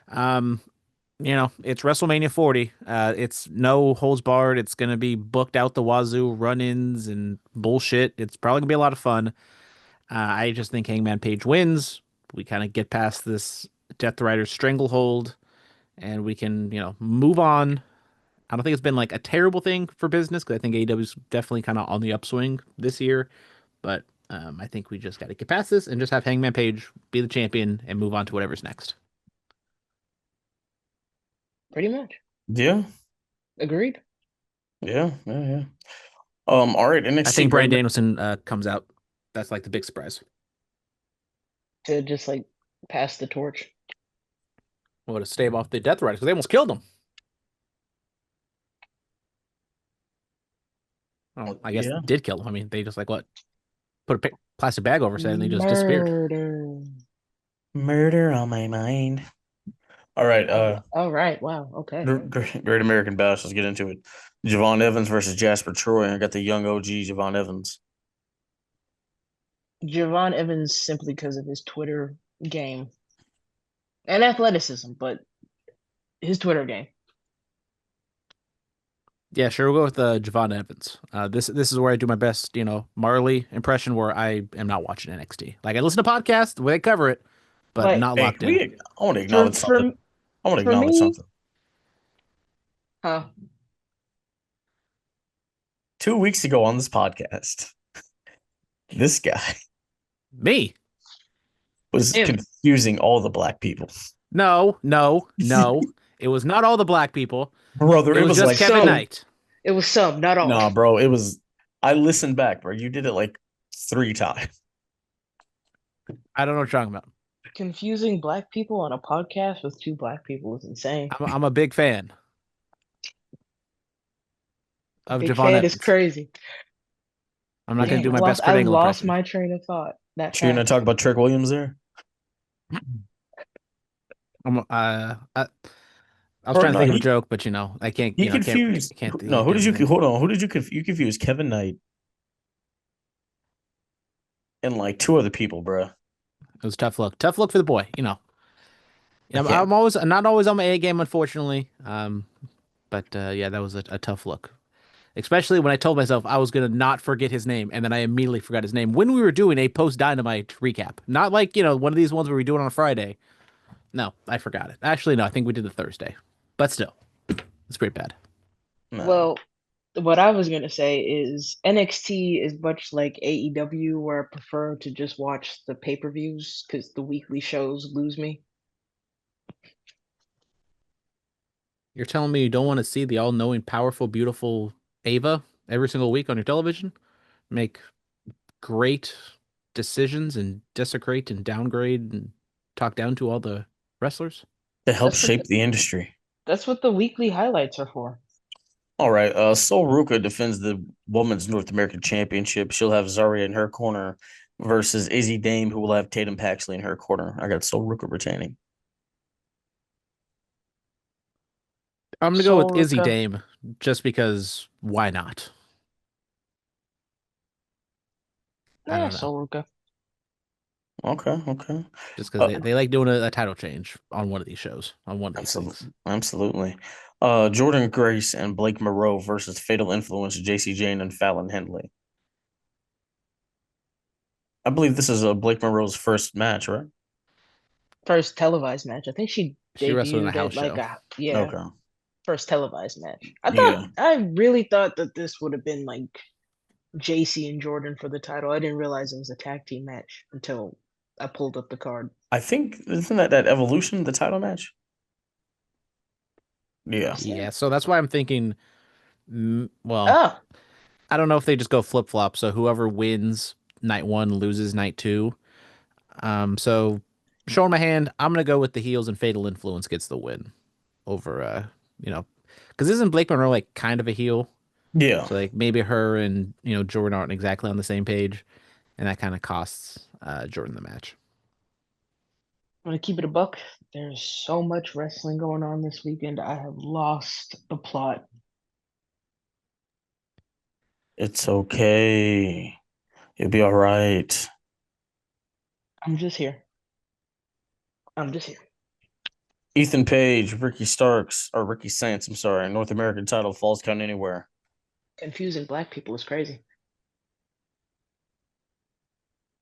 Speaker 3: Um, it's WrestleMania 40. It's no holds barred. It's gonna be booked out the wazoo, run-ins and bullshit. It's probably gonna be a lot of fun. I just think Hangman Page wins. We kind of get past this Death Rider stranglehold, and we can, move on. I don't think it's been like a terrible thing for business because I think AEW is definitely kind of on the upswing this year. But I think we just got to get past this and just have Hangman Page be the champion and move on to whatever's next.
Speaker 4: Pretty much.
Speaker 2: Yeah,
Speaker 4: Agreed.
Speaker 2: yeah. All right,
Speaker 3: I
Speaker 2: NXT
Speaker 3: think
Speaker 2: Great
Speaker 3: Bryan Danielson comes out. That's like the big surprise.
Speaker 4: To just like pass the torch.
Speaker 3: Well, to stave off the Death Riders because they almost killed him. Oh, I guess
Speaker 2: Yeah.
Speaker 3: did kill him. I mean, they just like what? Put a plastic bag over his head and they just disappeared.
Speaker 4: Murder.
Speaker 2: Murder on my mind. All right,
Speaker 4: All right. Wow. Okay.
Speaker 2: Great American Bash. Let's get into it. Javon Evans versus Jasper Troy. I got the young OG Javon Evans.
Speaker 4: Javon Evans simply because of his Twitter game and athleticism, but his Twitter game.
Speaker 3: Yeah, sure. We'll go with Javon Evans. This is where I do my best, Marlee impression where I am not watching NXT. Like I listen to podcasts where they cover it, but
Speaker 4: Like
Speaker 3: not
Speaker 2: Hey,
Speaker 3: locked in.
Speaker 2: I want to
Speaker 4: for
Speaker 2: acknowledge something.
Speaker 4: for
Speaker 2: I want to
Speaker 4: for
Speaker 2: acknowledge
Speaker 4: me,
Speaker 2: something.
Speaker 4: huh?
Speaker 2: 2 weeks ago on this podcast, this guy
Speaker 3: Me?
Speaker 2: was
Speaker 4: Him.
Speaker 2: confusing all the black people.
Speaker 3: No, no, no. It was not all the black people.
Speaker 2: Brother,
Speaker 3: It
Speaker 2: it
Speaker 3: was
Speaker 2: was
Speaker 3: just
Speaker 2: like
Speaker 3: Kevin
Speaker 4: Some.
Speaker 3: Knight.
Speaker 4: It was some, not all.
Speaker 2: nah, bro. It was. I listened back, bro. You did it like 3 times.
Speaker 3: I don't know what you're talking about.
Speaker 4: Confusing black people on a podcast with two black people is insane.
Speaker 3: I'm a big fan of
Speaker 4: Big
Speaker 3: Javon
Speaker 4: fan is
Speaker 3: Evans.
Speaker 4: crazy.
Speaker 3: I'm not going to do
Speaker 4: Damn,
Speaker 3: my best
Speaker 4: I
Speaker 3: Kurt Angle
Speaker 4: lost
Speaker 3: impression.
Speaker 4: my train of thought that
Speaker 2: Sure, you're not
Speaker 4: fast.
Speaker 2: talking about Trick Williams there.
Speaker 3: I'm I was
Speaker 2: Or
Speaker 3: trying to
Speaker 2: no,
Speaker 3: think of a joke, but I can't,
Speaker 2: he
Speaker 3: can't
Speaker 2: confused.
Speaker 3: can't
Speaker 2: No,
Speaker 3: think
Speaker 2: who
Speaker 3: of
Speaker 2: did you
Speaker 3: anything.
Speaker 2: hold on? Who did you you confuse Kevin Knight and like two other people, bro?
Speaker 3: It was tough luck. Tough luck for the boy.
Speaker 2: I can't.
Speaker 3: I'm always not always on my A game, unfortunately. But yeah, that was a tough look. Especially when I told myself I was gonna not forget his name, and then I immediately forgot his name when we were doing a post Dynamite recap. Not like one of these ones where we do it on a Friday. No, I forgot it. Actually, no, I think we did the Thursday. But still, it's pretty bad.
Speaker 2: No.
Speaker 4: Well, what I was gonna say is NXT is much like AEW, where I prefer to just watch the pay-per-views because the weekly shows lose me.
Speaker 3: You're telling me you don't want to see the all-knowing, powerful, beautiful Ava every single week on your television? Make great decisions and desecrate and downgrade and talk down to all the wrestlers?
Speaker 2: To help
Speaker 4: That's what
Speaker 2: shape the industry.
Speaker 4: that's what the weekly highlights are for.
Speaker 2: All right. Sol Ruka defends the Women's North American Championship. She'll have Zarya in her corner versus Izzy Dame, who will have Tatum Paxley in her corner. I got Sol Ruka retaining.
Speaker 3: I'm gonna go with
Speaker 4: Soul
Speaker 3: Izzy
Speaker 4: Ruka.
Speaker 3: Dame just because why not? I
Speaker 4: Yeah,
Speaker 3: don't know.
Speaker 4: Soul Ruka.
Speaker 2: Okay.
Speaker 3: Just because they like doing a title change on one of these shows, on one of these
Speaker 2: Absolutely.
Speaker 3: things.
Speaker 2: Absolutely. Jordan Grace and Blake Moreau versus Fatal Influence, JC Jane and Fallon Henley. I believe this is a Blake Monroe's first match, right?
Speaker 4: First televised match. I think she
Speaker 3: wrestled in a
Speaker 4: debuted
Speaker 3: house
Speaker 4: at like
Speaker 3: show.
Speaker 2: Okay.
Speaker 4: first televised match.
Speaker 2: Yeah.
Speaker 4: I really thought that this would have been like JC and Jordan for the title. I didn't realize it was a tag team match until I pulled up the card.
Speaker 2: I think isn't that Evolution, the title match? Yeah.
Speaker 3: Yeah, so that's why I'm thinking. Well,
Speaker 4: Oh,
Speaker 3: I don't know if they just go flip flop. So whoever wins night one loses night two. So showing my hand, I'm gonna go with the heels and Fatal Influence gets the win over because isn't Blake Monroe like kind of a heel?
Speaker 2: Yeah.
Speaker 3: So like maybe her and Jordan aren't exactly on the same page, and that kind of costs Jordan the match.
Speaker 4: I'm gonna keep it a buck. There's so much wrestling going on this weekend. I have lost the plot.
Speaker 2: It's okay. You'll be all right.
Speaker 4: I'm just here. I'm just here.
Speaker 2: Ethan Page, Ricky Starks, or Ricky Saints, I'm sorry, North American title, Falls Count Anywhere.
Speaker 4: Confusing black people is crazy.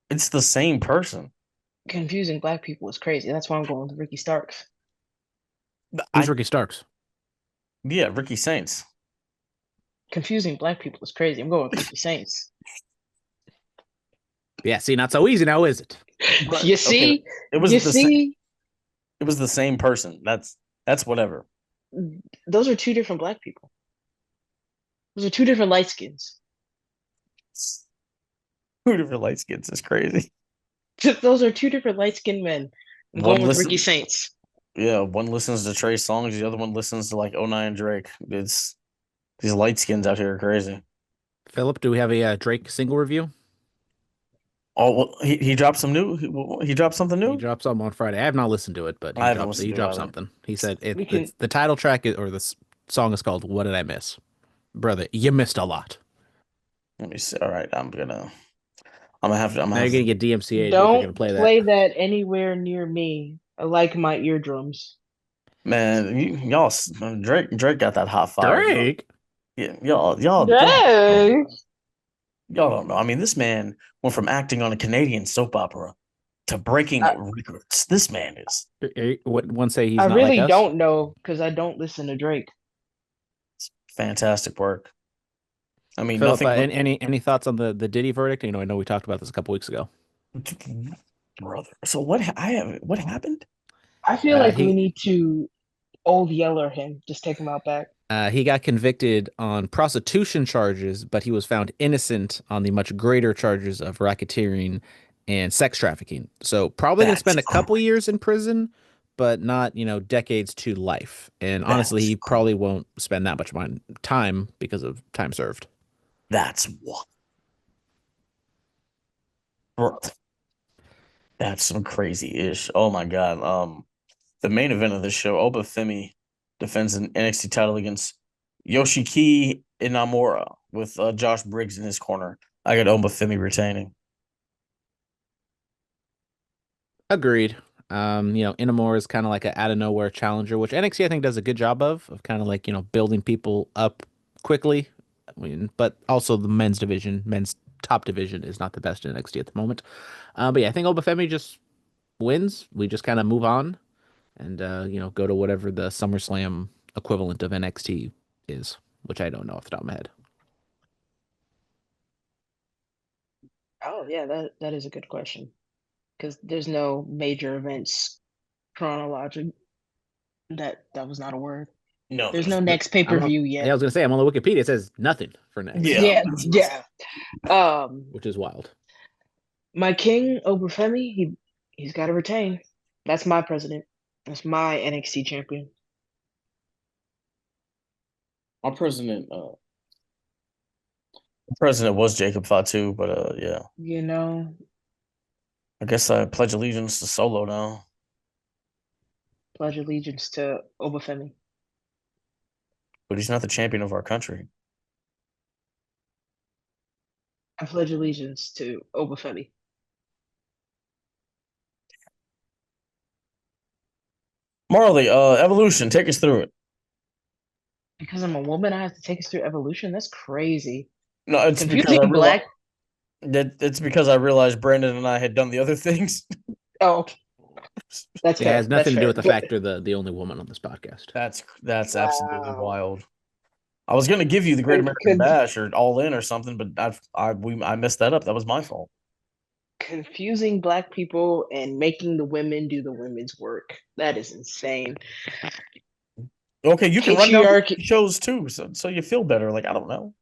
Speaker 2: It's the same person.
Speaker 4: Confusing black people is crazy. That's why I'm going with Ricky Starks.
Speaker 3: Who's Ricky Starks?
Speaker 2: Yeah, Ricky Saints.
Speaker 4: Confusing black people is crazy. I'm going with Ricky Saints.
Speaker 3: Yeah, see, not so easy now, is it?
Speaker 4: But, you see? Okay,
Speaker 2: it was it was the same person. That's whatever.
Speaker 4: Those are two different black people. Those are two different light skins.
Speaker 2: Two different light skins is crazy.
Speaker 4: Those are two different light skinned men. I'm going with Ricky Saints.
Speaker 2: Yeah, one listens to Trey songs, the other one listens to like 09 Drake. It's these light skins out here are crazy.
Speaker 3: Phillip, do we have a Drake single review?
Speaker 2: Oh, well, he dropped some new. He dropped something new.
Speaker 3: He dropped something on Friday. I have not listened to it, but he dropped something. He said it's the title track or the song is called "What Did I Miss?" Brother, you missed a lot.
Speaker 2: Let me see. All right, I'm gonna have to.
Speaker 3: Now you're gonna get DMCA.
Speaker 4: Don't
Speaker 3: if you're gonna
Speaker 4: play that anywhere near me. I like my eardrums.
Speaker 2: Man, y'all, Drake got that hot fire.
Speaker 3: Drake,
Speaker 2: yeah, y'all
Speaker 4: Drake.
Speaker 2: Y'all don't know. I mean, this man went from acting on a Canadian soap opera to breaking records. This man is.
Speaker 3: What one say he's
Speaker 4: I
Speaker 3: not
Speaker 4: really
Speaker 3: like us?
Speaker 4: don't know because I don't listen to Drake.
Speaker 2: It's fantastic work. I mean,
Speaker 3: Phillip,
Speaker 2: nothing.
Speaker 3: Any thoughts on the Diddy verdict? I know we talked about this a couple weeks ago.
Speaker 2: Brother, so what happened?
Speaker 4: I feel like we need to Old Yeller him. Just take him out back.
Speaker 3: He got convicted on prostitution charges, but he was found innocent on the much greater charges of racketeering and sex trafficking. So probably going to spend a couple years in prison, but not, decades to life. And honestly, he probably won't spend that much time because of time served.
Speaker 2: That's what. That's some crazy ish. Oh my god. The main event of this show, Obafemi defends an NXT title against Yoshiki Inamura with Josh Briggs in his corner. I got Obafemi retaining.
Speaker 3: Agreed. Inamura is kind of like an out of nowhere challenger, which NXT I think does a good job of kind of like, building people up quickly. But also the men's top division is not the best in NXT at the moment. But yeah, I think Obafemi just wins. We just kind of move on and go to whatever the SummerSlam equivalent of NXT is, which I don't know off the top of my head.
Speaker 4: Oh yeah, that is a good question because there's no major events chronologic. That was not a word.
Speaker 2: No,
Speaker 4: there's no next pay-per-view yet.
Speaker 3: Yeah, I was gonna say I'm on the Wikipedia. It says nothing for next.
Speaker 4: Yeah.
Speaker 3: Which is wild.
Speaker 4: My king Obafemi, he's got to retain. That's my president. That's my NXT champion.
Speaker 2: Our president was Jacob Fatu, but yeah. I guess I pledge allegiance to Solo now.
Speaker 4: Pledge allegiance to Obafemi.
Speaker 2: But he's not the champion of our country.
Speaker 4: I pledge allegiance to Obafemi.
Speaker 2: Marlee, Evolution, take us through it.
Speaker 4: Because I'm a woman, I have to take us through Evolution? That's crazy.
Speaker 2: No, it's because It's because I realized Brandon and I had done the other things.
Speaker 4: Oh, that's
Speaker 3: Yeah, it
Speaker 4: fair.
Speaker 3: has
Speaker 4: That's
Speaker 3: nothing to do
Speaker 4: fair.
Speaker 3: with the fact you're the only woman on this podcast.
Speaker 2: That's absolutely
Speaker 4: Wow.
Speaker 2: wild. I was gonna give you the Great
Speaker 4: Con-
Speaker 2: American
Speaker 4: con-
Speaker 2: Bash or All In or something, but I messed that up. That was my fault.
Speaker 4: confusing black people and making the women do the women's work. That is insane.
Speaker 2: Okay, you can run down
Speaker 4: Patriarchy.
Speaker 2: shows too, so you feel better. Like I don't know.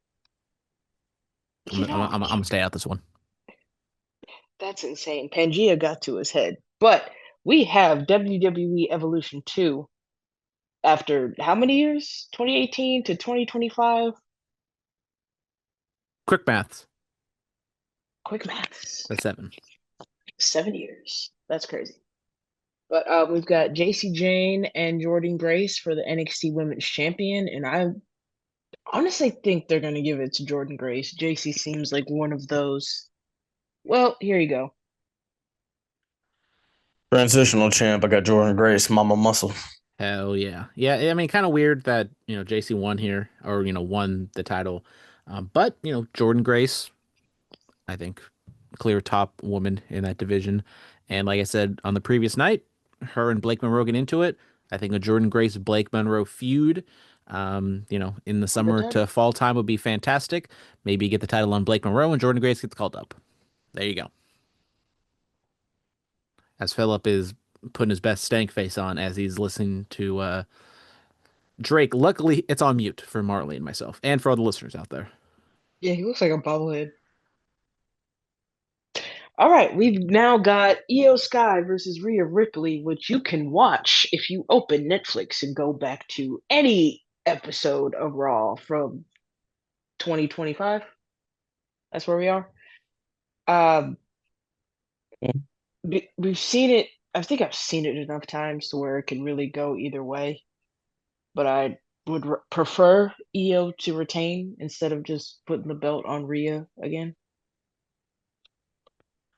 Speaker 3: I'm,
Speaker 4: You
Speaker 3: I'm,
Speaker 4: know,
Speaker 3: I'm, I'm gonna stay out this one.
Speaker 4: that's insane. Pangea got to his head. But we have WWE Evolution 2 after how many years? 2018 to 2025?
Speaker 3: Quick maths.
Speaker 4: Quick maths.
Speaker 3: That's 7.
Speaker 4: 7 years. That's crazy. But we've got JC Jane and Jordan Grace for the NXT Women's Champion, and I honestly think they're going to give it to Jordan Grace. JC seems like one of those. Well, here you go.
Speaker 2: Transitional champ. I got Jordan Grace, Mama Muscle.
Speaker 3: Hell yeah. Yeah, I mean, kind of weird that, JC won here or, won the title. But, Jordan Grace, I think, clear top woman in that division. And like I said on the previous night, her and Blake Monroe get into it. I think a Jordan Grace Blake Monroe feud, in the
Speaker 4: On the
Speaker 3: summer
Speaker 4: title.
Speaker 3: to fall time would be fantastic. Maybe get the title on Blake Monroe and Jordan Grace gets called up. There you go. As Phillip is putting his best stank face on as he's listening to Drake. Luckily, it's on mute for Marlee and myself, and for all the listeners out there.
Speaker 4: Yeah, he looks like a bobblehead. All right, we've now got Io Sky versus Rhea Ripley, which you can watch if you open Netflix and go back to any episode of Raw from 2025. That's where we are. Um, we've seen it. I think I've seen it enough times to where it can really go either way. But I would prefer Io to retain instead of just putting the belt on Rhea again.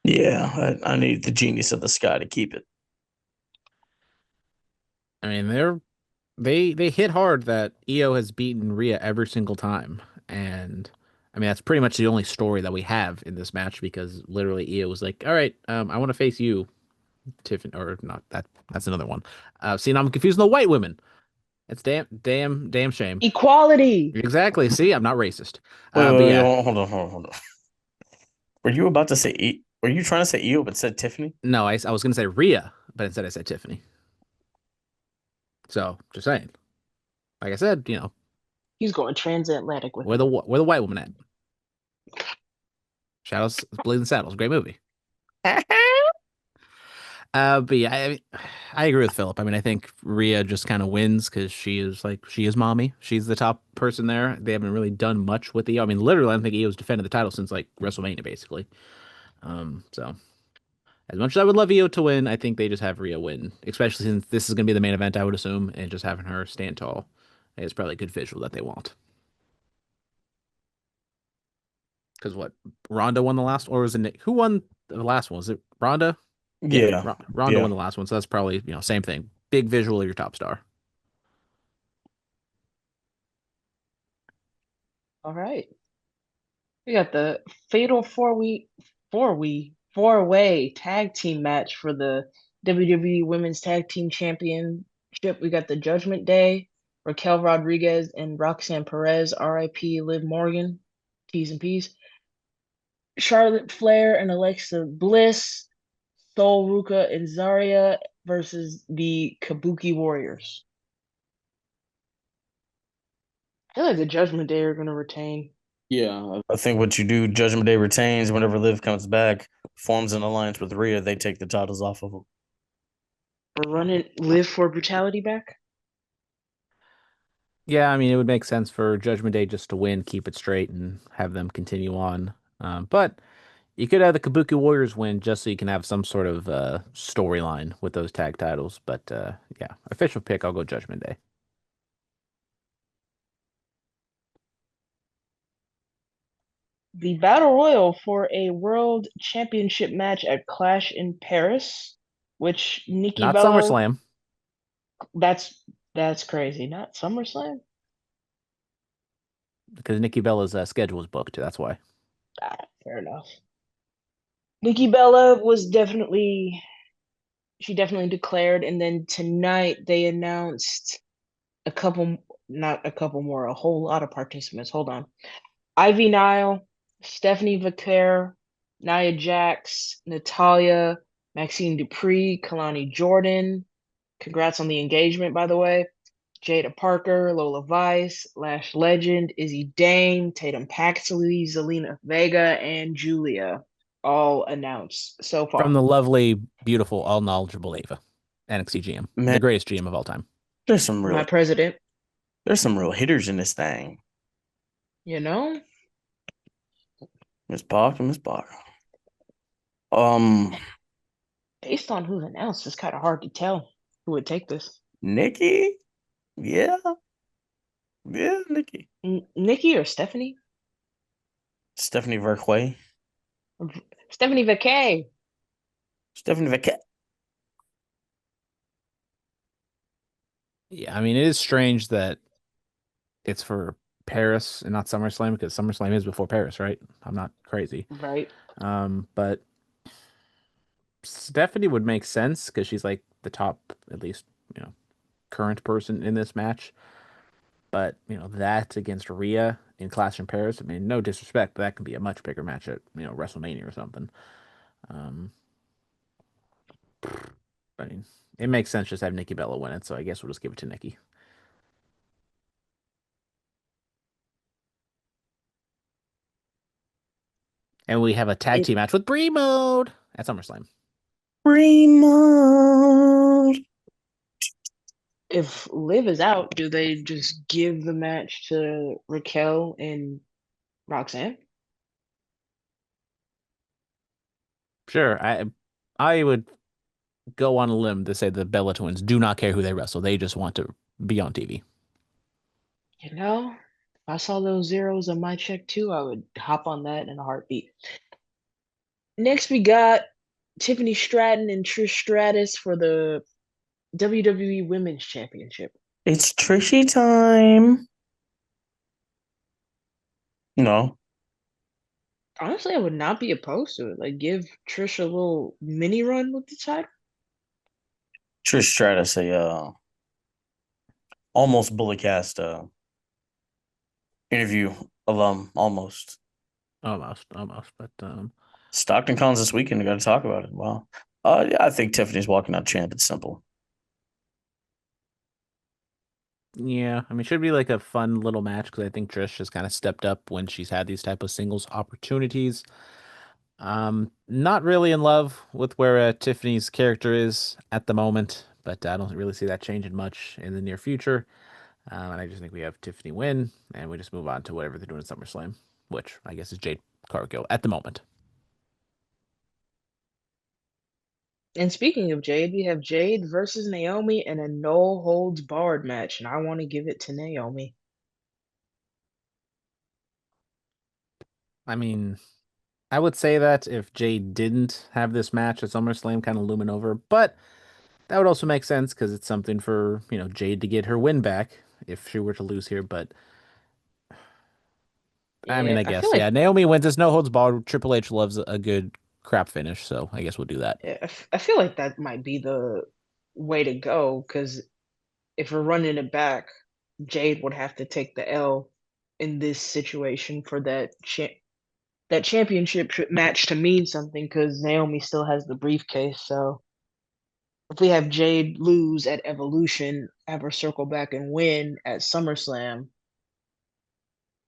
Speaker 2: Yeah, I need the genius of the sky to keep it.
Speaker 3: I mean, they hit hard that Io has beaten Rhea every single time, and I mean that's pretty much the only story that we have in this match because literally Io was like, "All right, I want to face you, Tiffany," or not that. That's another one. See, now I'm confusing the white women. It's damn shame.
Speaker 4: Equality.
Speaker 3: Exactly. See, I'm not racist. But
Speaker 2: Wait,
Speaker 3: yeah,
Speaker 2: hold on. Were you about to say Were you trying to say Io but said Tiffany?
Speaker 3: no, I was gonna say Rhea, but instead I said Tiffany. So just saying. Like I said,
Speaker 4: He's going transatlantic with
Speaker 3: where
Speaker 4: it.
Speaker 3: the white woman at? Shadows, Blazing Saddles, great movie. But yeah, I agree with Philip. I mean, I think Rhea just kind of wins because she is mommy. She's the top person there. They haven't really done much with Io. I mean, literally, I don't think Io's defended the title since like WrestleMania, basically. So as much as I would love Io to win, I think they just have Rhea win, especially since this is going to be the main event, I would assume, and just having her stand tall is probably a good visual that they want. Because what, Ronda won the last, or was it Nick? Who won the last one? Was it Ronda? Yeah,
Speaker 2: Yeah,
Speaker 3: Ronda
Speaker 2: yeah.
Speaker 3: won the last one, so that's probably same thing. Big visual of your top star.
Speaker 4: All right. We got the fatal four-way tag team match for the WWE Women's Tag Team Championship. We got the Judgment Day, Raquel Rodriguez and Roxanne Perez, RIP Liv Morgan, T's and P's. Charlotte Flair and Alexa Bliss, Sol Ruka and Zarya versus the Kabuki Warriors. I feel like the Judgment Day are going to retain.
Speaker 2: Yeah, I think what you do, Judgment Day retains. Whenever Liv comes back, forms an alliance with Rhea, they take the titles off of them.
Speaker 4: We're running Live for Brutality back.
Speaker 3: Yeah, I mean, it would make sense for Judgment Day just to win, keep it straight, and have them continue on. But you could have the Kabuki Warriors win just so you can have some sort of storyline with those tag titles. But yeah, official pick, I'll go Judgment Day.
Speaker 4: The Battle Royal for a World Championship match at Clash in Paris, which Nikki
Speaker 3: Not
Speaker 4: Bella.
Speaker 3: SummerSlam.
Speaker 4: That's crazy. Not SummerSlam.
Speaker 3: Because Nikki Bella's schedule was booked. That's why.
Speaker 4: Fair enough. Nikki Bella was definitely she definitely declared, and then tonight they announced a couple, not a couple more, a whole lot of participants. Hold on. Ivy Nile, Stephanie Vaquer, Nia Jax, Natalia, Maxine Dupree, Kalani Jordan. Congrats on the engagement, by the way. Jada Parker, Lola Vice, Lash Legend, Izzy Dame, Tatum Paxley, Zelina Vega, and Julia all announced so
Speaker 3: From
Speaker 4: far.
Speaker 3: the lovely, beautiful, all knowledgeable Ava, NXT GM,
Speaker 2: Man,
Speaker 3: the greatest GM of all time.
Speaker 2: there's some
Speaker 4: My
Speaker 2: real
Speaker 4: president,
Speaker 2: hitters in this thing.
Speaker 4: you know,
Speaker 2: Miss Parker, Miss Parker.
Speaker 4: based on who's announced, it's kind of hard to tell who would take this.
Speaker 2: Nikki? Yeah. Yeah, Nikki.
Speaker 4: Nikki or Stephanie?
Speaker 2: Stephanie Verquay.
Speaker 4: Stephanie Vaquet.
Speaker 2: Stephanie Verquay.
Speaker 3: Yeah, I mean, it is strange that it's for Paris and not SummerSlam because SummerSlam is before Paris, right? I'm not crazy.
Speaker 4: Right.
Speaker 3: But Stephanie would make sense because she's like the top, at least, current person in this match. But, that against Rhea in Clash in Paris, I mean, no disrespect, but that could be a much bigger match at, WrestleMania or something. Um, I mean, it makes sense just have Nikki Bella win it, so I guess we'll just give it to Nikki. And we have a tag team match with Bree Mode at SummerSlam.
Speaker 2: Remote.
Speaker 4: If Liv is out, do they just give the match to Raquel and Roxanne?
Speaker 3: Sure, I would go on a limb to say the Bella Twins do not care who they wrestle. They just want to be on TV.
Speaker 4: You know, if I saw those zeros on my check too, I would hop on that in a heartbeat. Next, we got Tiffany Stratton and Trish Stratus for the WWE Women's Championship.
Speaker 2: It's Trishy time. No.
Speaker 4: Honestly, I would not be opposed to it. Like, give Trish a little mini run with the title.
Speaker 2: Trish Stratus, almost bully cast interview almost.
Speaker 3: Almost. But
Speaker 2: Stockton Cons this weekend. We got to talk about it. Wow. Yeah, I think Tiffany's walking out champ. It's simple.
Speaker 3: yeah, I mean, should be like a fun little match because I think Trish has kind of stepped up when she's had these type of singles opportunities. Not really in love with where Tiffany's character is at the moment, but I don't really see that changing much in the near future. And I just think we have Tiffany win, and we just move on to whatever they're doing at SummerSlam, which I guess is Jade Cargill at the moment.
Speaker 4: And speaking of Jade, we have Jade versus Naomi in a no holds barred match, and I want to give it to Naomi.
Speaker 3: I mean, I would say that if Jade didn't have this match at SummerSlam kind of looming over, but that would also make sense because it's something for, Jade to get her win back if she were to lose here. But I mean,
Speaker 4: Yeah,
Speaker 3: I
Speaker 4: I feel
Speaker 3: guess,
Speaker 4: like
Speaker 3: yeah, Naomi wins. It's no holds barred. Triple H loves a good crap finish, so I guess we'll do that.
Speaker 4: I feel like that might be the way to go because if we're running it back, Jade would have to take the L in this situation for that championship match to mean something because Naomi still has the briefcase. So if we have Jade lose at Evolution, have her circle back and win at SummerSlam,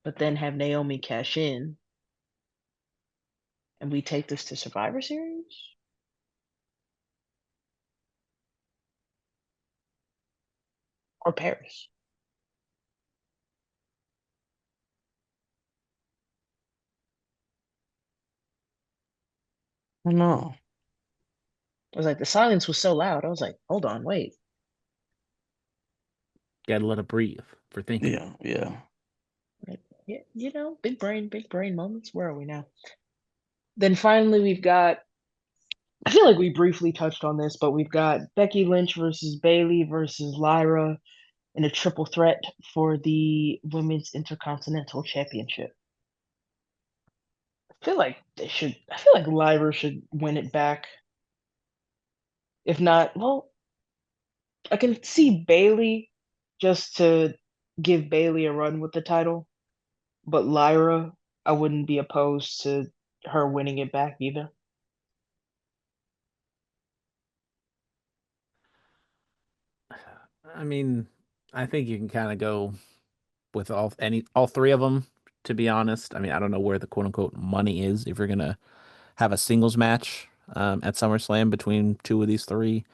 Speaker 4: but then have Naomi cash in, and we take this to Survivor Series or Paris.
Speaker 2: I don't know.
Speaker 4: I was like, the silence was so loud. I was like, hold on, wait.
Speaker 3: Gotta let it breathe for thinking.
Speaker 2: Yeah.
Speaker 4: Yeah, big brain moments. Where are we now? Then finally, we've got. I feel like we briefly touched on this, but we've got Becky Lynch versus Bayley versus Lyra in a triple threat for the Women's Intercontinental Championship. I feel like Lyra should win it back. If not, well, I can see Bailey just to give Bailey a run with the title, but Lyra, I wouldn't be opposed to her winning it back either.
Speaker 3: I mean, I think you can kind of go with all three of them. To be honest, I mean, I don't know where the quote unquote money is if you're gonna have a singles match at SummerSlam between two of these three.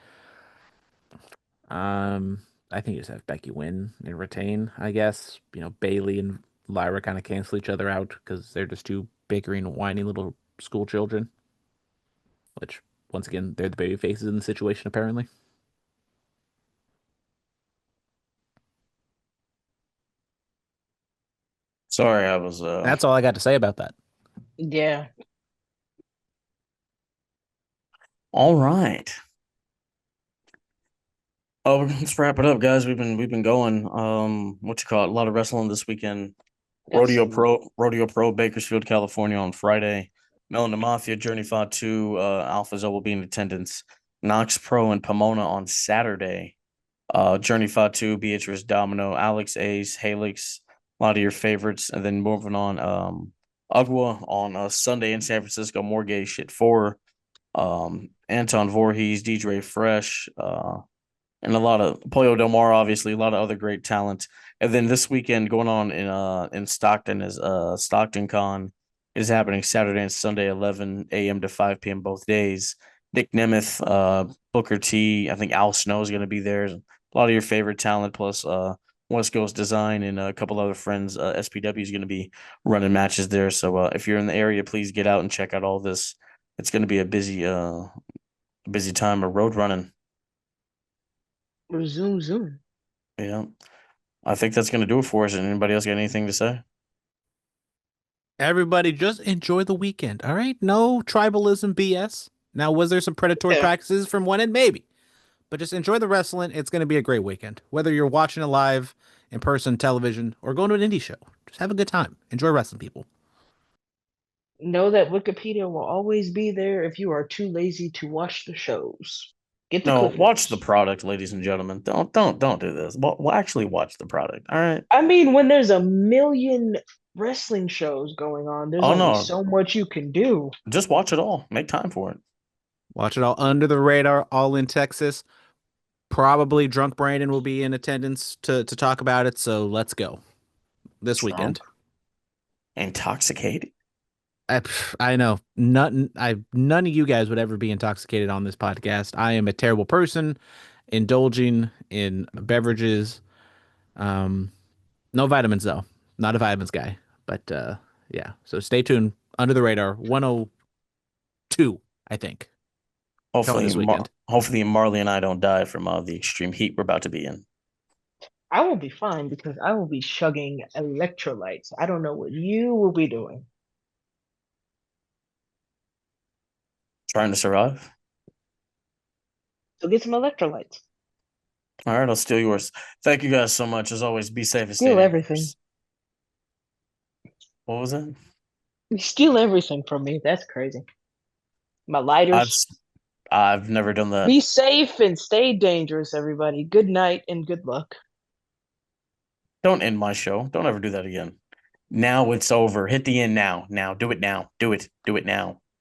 Speaker 3: I think you just have Becky win and retain. I guess Bailey and Lyra kind of cancel each other out because they're just two bickering, whiny little school children. Which, once again, they're the baby faces in the situation apparently.
Speaker 2: Sorry, I was
Speaker 3: That's all I got to say about that.
Speaker 4: Yeah.
Speaker 2: All right. Oh, let's wrap it up, guys. We've been going. What you call it? A lot of wrestling this weekend. Rodeo Pro, Bakersfield, California on Friday. Melon the Mafia, Journey Fought 2, Alphazo will be in attendance. Knox Pro and Pomona on Saturday. Journey Fought 2, Beatrice Domino, Alex Ace, Halix, a lot of your favorites. And then moving on, Ugwa on Sunday in San Francisco, More Gay Shit 4. Anton Voorhees, DJ Fresh, and a lot of Pollo Del Mar, obviously, a lot of other great talent. And then this weekend going on in Stockton is Stockton Con is happening Saturday and Sunday, 11 a.m. to 5 p.m. both days. Nick Nemeth, Booker T, I think Al Snow is going to be there. A lot of your favorite talent, plus West Coast Design and a couple other friends. SPW is going to be running matches there. So if you're in the area, please get out and check out all this. It's going to be a busy time of road running.
Speaker 4: Zoom, zoom.
Speaker 2: Yeah. I think that's going to do it for us. And anybody else got anything to say?
Speaker 3: Everybody just enjoy the weekend, all right? No tribalism BS. Now, was there some predatory practices from one end? Maybe. But just enjoy the wrestling. It's going to be a great weekend. Whether you're watching it live, in person, television, or going to an indie show, just have a good time. Enjoy wrestling, people.
Speaker 4: Know that Wikipedia will always be there if you are too lazy to watch the shows. Get the clip
Speaker 2: watch the
Speaker 4: notes.
Speaker 2: product, ladies and gentlemen. Don't do this. We'll actually watch the product. All right.
Speaker 4: I mean, when there's a million wrestling shows going on, there's only so much you can do.
Speaker 2: Just watch it all. Make time for it.
Speaker 3: Watch it all under the radar, all in Texas. Probably Drunk Brandon will be in attendance to talk about it. So let's go this weekend.
Speaker 2: Intoxicated.
Speaker 3: I know none of you guys would ever be intoxicated on this podcast. I am a terrible person, indulging in beverages. No vitamins though. Not a vitamins guy. But yeah. So stay tuned. Under the radar. 102, I think.
Speaker 2: Hopefully Marlee and I don't die from the extreme heat we're about to be in.
Speaker 4: I will be fine because I will be chugging electrolytes. I don't know what you will be doing.
Speaker 2: Trying to survive.
Speaker 4: So get some electrolytes.
Speaker 2: All right, I'll steal yours. Thank you guys so much. As always, be safe and stay
Speaker 4: Steal everything.
Speaker 2: What was it?
Speaker 4: You steal everything from me. That's crazy. My lighters.
Speaker 2: I've never done that.
Speaker 4: Be safe and stay dangerous, everybody. Good night and good luck.
Speaker 2: Don't end my show. Don't ever do that again. Now it's over. Hit the end now. Now. Do it now. Do it. Do it now.